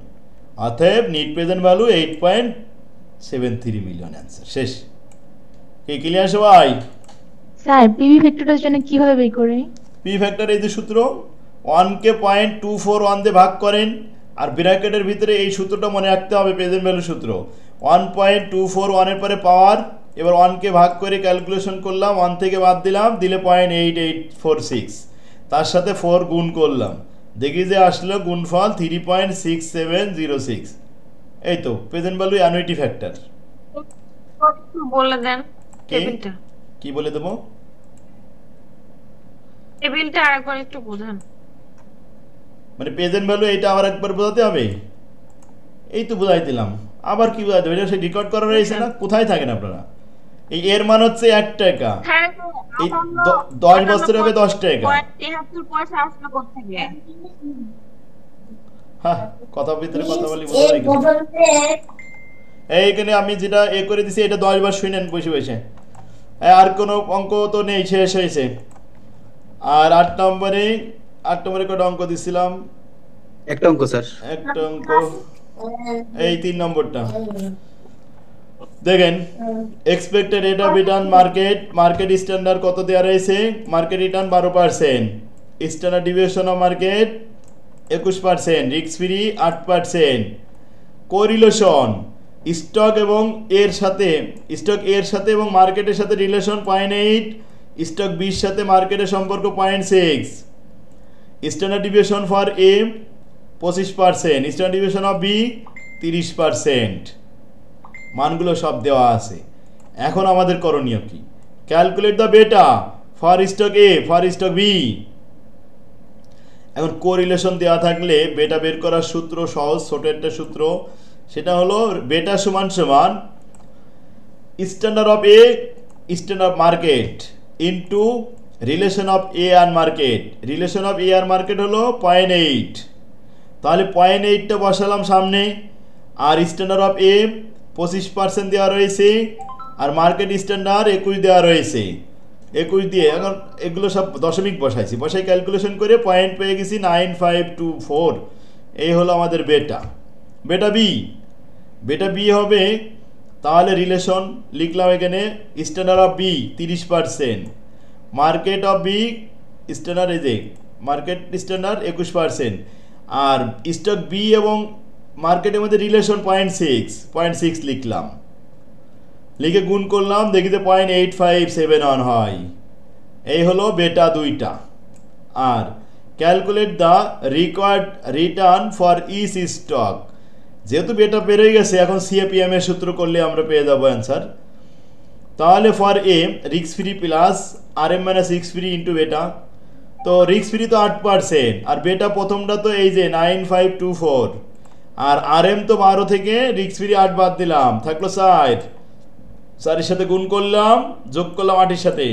অতএব net present value 8.73 million. Answer শেষ। কি ক্লিয়ার সবাই? স্যার পিভি ফ্যাক্টরটার জন্য কিভাবে বের করি? পিভি ফ্যাক্টর এই যে সূত্র, 1 কে 0.241 দিয়ে ভাগ করেন, আর ব্র্যাকেটের ভিতরে এই সূত্রটা মনে রাখতে হবে, প্রেজেন্ট ভ্যালু সূত্র। 1.241 এর পরে পাওয়ার, এবার 1 কে ভাগ করে ক্যালকুলেশন করলাম, 1 থেকে বাদ দিলাম, দিলে 0.8846, তার সাথে 4 গুণ করলাম, দেখি যে আসলো গুণফল 3.6706। এই তো প্রেজেন্ট ভ্যালু অ্যানুইটি ফ্যাক্টর। বলে দেন টেবিলটা। কি বলে দেবো? টেবিলটা আরেকবার একটু বোঝান। মানে প্রেজেন্ট ভ্যালু এটা আবার একবার বোঝাতে হবে? এই তো বোঝাই দিলাম, আবার কি বোঝাতে হবে? এটা সেই রেকর্ড করা রয়েছে না, কোথায় থাকেন আপনারা? এই এর মান হচ্ছে 1 টাকা, এই 10 বছরে হবে 10 টাকা। হ্যাঁ, কথা ভিতরে কথা বলি বোঝা যায়। এইখানে আমি যেটা এ করে দিছি এটা 10 বার শুনেন বসে বসে, আর কোনো অঙ্ক তো নেই, শেষ হয়েছে। আর 8 নম্বরে কটা অঙ্ক দিছিলাম? একটা অঙ্ক স্যার, একটা অঙ্ক এই 3 নম্বরটা দেখেন expected rate of return market standard কত দেওয়া রয়েছে market return 12%, standard deviation of market 21%, risk free 8%, correlation stock এর সাথে এবং মার্কেটের সাথে রিলেশন 0.8, স্টক বির সাথে মার্কেটের সম্পর্ক 0.6, standard deviation for A 25%, standard deviation of B 30%। মানগুলো সব দেওয়া আছে। এখন আমাদের করণীয় কি? Calculate the beta for stock A for stock B. এখন কোরিলেশন দেওয়া থাকলে বেটা বের করার সূত্র সহজ, ছোট একটা সূত্র, সেটা হলো বেটা সমান সমান standard of A standard of market into relation of A আর মার্কেট। রিলেশন অফ এ আর মার্কেট হলো 0.8, তাহলে 0.8টা বসালাম সামনে, আর স্ট্যান্ডার্ড অফ এ 25% দেওয়া রয়েছে, আর মার্কেট স্ট্যান্ডার্ড 21 দেওয়া রয়েছে। 21 দিয়ে এখন এগুলো সব দশমিক বসাই ক্যালকুলেশন করে পয়েন্ট পেয়ে গেছি 9524। এই হলো আমাদের বেটা বি হবে। তাহলে রিলেশন লিখলাম এখানে standard of B 30%, market of B standard market standard 21%, আর স্টক বি এবং মার্কেটের মধ্যে রিলেশন 0.6 লিখলাম, লিখে গুণ করলাম, দেখিতে 0.8571 হয়। এই হলো বেটা দুইটা। আর calculate the required return for each stock. যেহেতু বেটা পেরে গেছে, এখন সিএপিএম এর সূত্র করলে আমরা পেয়ে যাবো অ্যান্সার। তাহলে for A risk free plus R M minus risk free into beta. তো রিস্ক ফ্রি তো 8%, আর বেটা প্রথমটা তো এই যে 9524, আর আর এম তো 12 থেকে রিস্ক ফ্রি 8 বাদ দিলাম, থাকলো 4 সাথে গুণ করলাম, যোগ করলাম 8 সাথে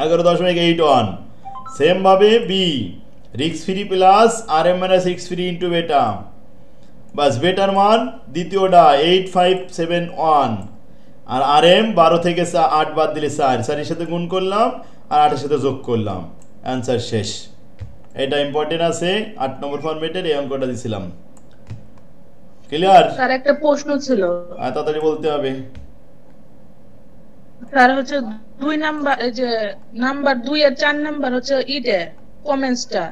11.81। সেম ভাবে B risk free plus R M minus risk free into beta, বাস বেটার মান দ্বিতীয়টা 8571, আর আর এম 12 থেকে 8 বাদ দিলে 4 সাথে গুণ করলাম, আর 8 সাথে যোগ করলাম, অ্যান্সার শেষ। এটা ইম্পর্টেন্ট আছে 8 নম্বর ফরম্যাটের এই অঙ্কটা দিছিলাম। ক্লিয়ার? স্যার একটা প্রশ্ন ছিল, তাড়াতাড়ি বলতে হবে। স্যার হচ্ছে 2 নাম্বার, এই যে নাম্বার 2 আর 4 নাম্বার হচ্ছে ইটে কমেন্টসটা,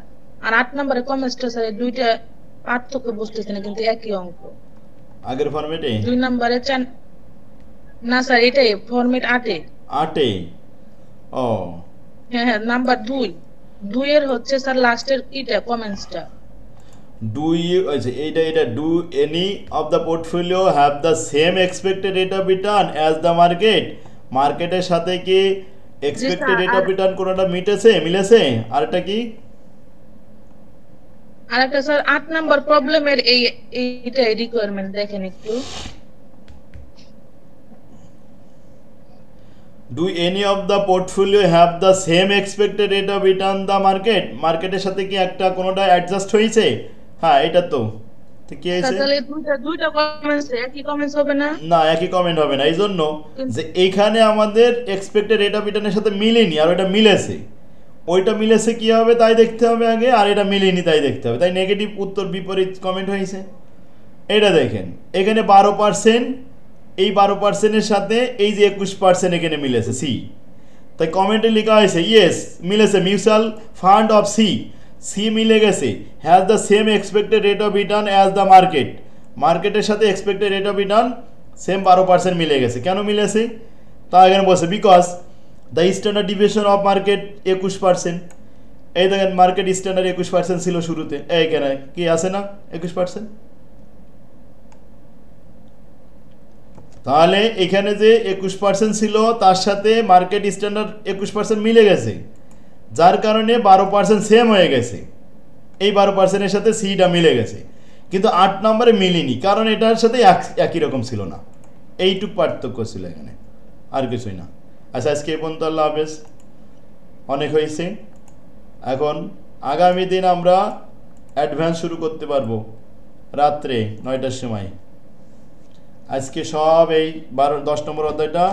আর 8 নম্বরে কমেন্টসটা, স্যার এই দুইটা পার্থক্য বুঝতেছি না, কিন্তু একই অঙ্ক। আগের ফরম্যাটে 2 নম্বরে 4 না স্যার, এটাই ফরম্যাট 8 এ। ও হ্যাঁ, নাম্বার 2 এর হচ্ছে স্যার লাস্টের ইটা কমেন্টসটা। Do any of the portfolio have the same expected rate of return as the market? মার্কেটের সাথে কি এক্সপেক্টেড রেট অফ রিটার্ন কোনটা মিলেছে? আর এটা কি? আরেকটা স্যার 8 নাম্বার প্রবলেমের এইটা রিকোয়ারমেন্ট দেখেন একটু। Do any of the portfolio have the same expected rate of return the market? মার্কেটের সাথে কি একটা কোনটা অ্যাডজাস্ট হয়েছে? হ্যাঁ, এটা তো কি হয়েছে? তাহলে দুইটা কমেন্টস একই কমেন্টস হবে না? না, একই কমেন্ট হবে না, এইজন্য যে এইখানে আমাদের এক্সপেক্টেড রেট অফ রিটার্নের সাথে মিলেনি, আর ওটা মিলেছে। ওইটা মিলেছে কি হবে তাই দেখতে হবে আগে, আর এটা মিলেনি তাই দেখতে হবে। তাই নেগেটিভ উত্তর বিপরীত কমেন্ট হয়েছে। এটা দেখেন এখানে 12%, এই 12%-এর সাথে এই যে 21% এখানে মিলেছে সি। তাই কমেন্টে লেখা হয়েছে ইয়েস মিলেছে, মিউচুয়াল ফান্ড অফ সি মিলে গেছে, has the same expected rate of return as the market. মার্কেটের সাথে expected rate of return same 12% মিলে গেছে। কেন মিলেছে তা এখানে বলছে, because the standard deviation of market 21%। এই দেখেন মার্কেট স্ট্যান্ডার্ড 21% ছিল শুরুতে, এইখানে কি আছে না 21%। তাহলে এখানে যে 21% ছিল তার সাথে মার্কেট স্ট্যান্ডার্ড 21% মিলে গেছে, যার কারণে 12% সেম হয়ে গেছে। এই 12%-এর সাথে সিটা মিলে গেছে, কিন্তু 8 নম্বরে মিলেনি, কারণ এটার সাথে একই রকম ছিল না। এইটুক পার্থক্য ছিল এখানে, আর কিছুই না। আচ্ছা, আজকে এই পর্যন্ত, আল্লাহ হাফেজ। অনেক হয়েছে। এখন আগামী দিন আমরা অ্যাডভান্স শুরু করতে পারবো রাত্রে 9টার সময়। আজকে সব এই 10 নম্বর অধ্যায়টা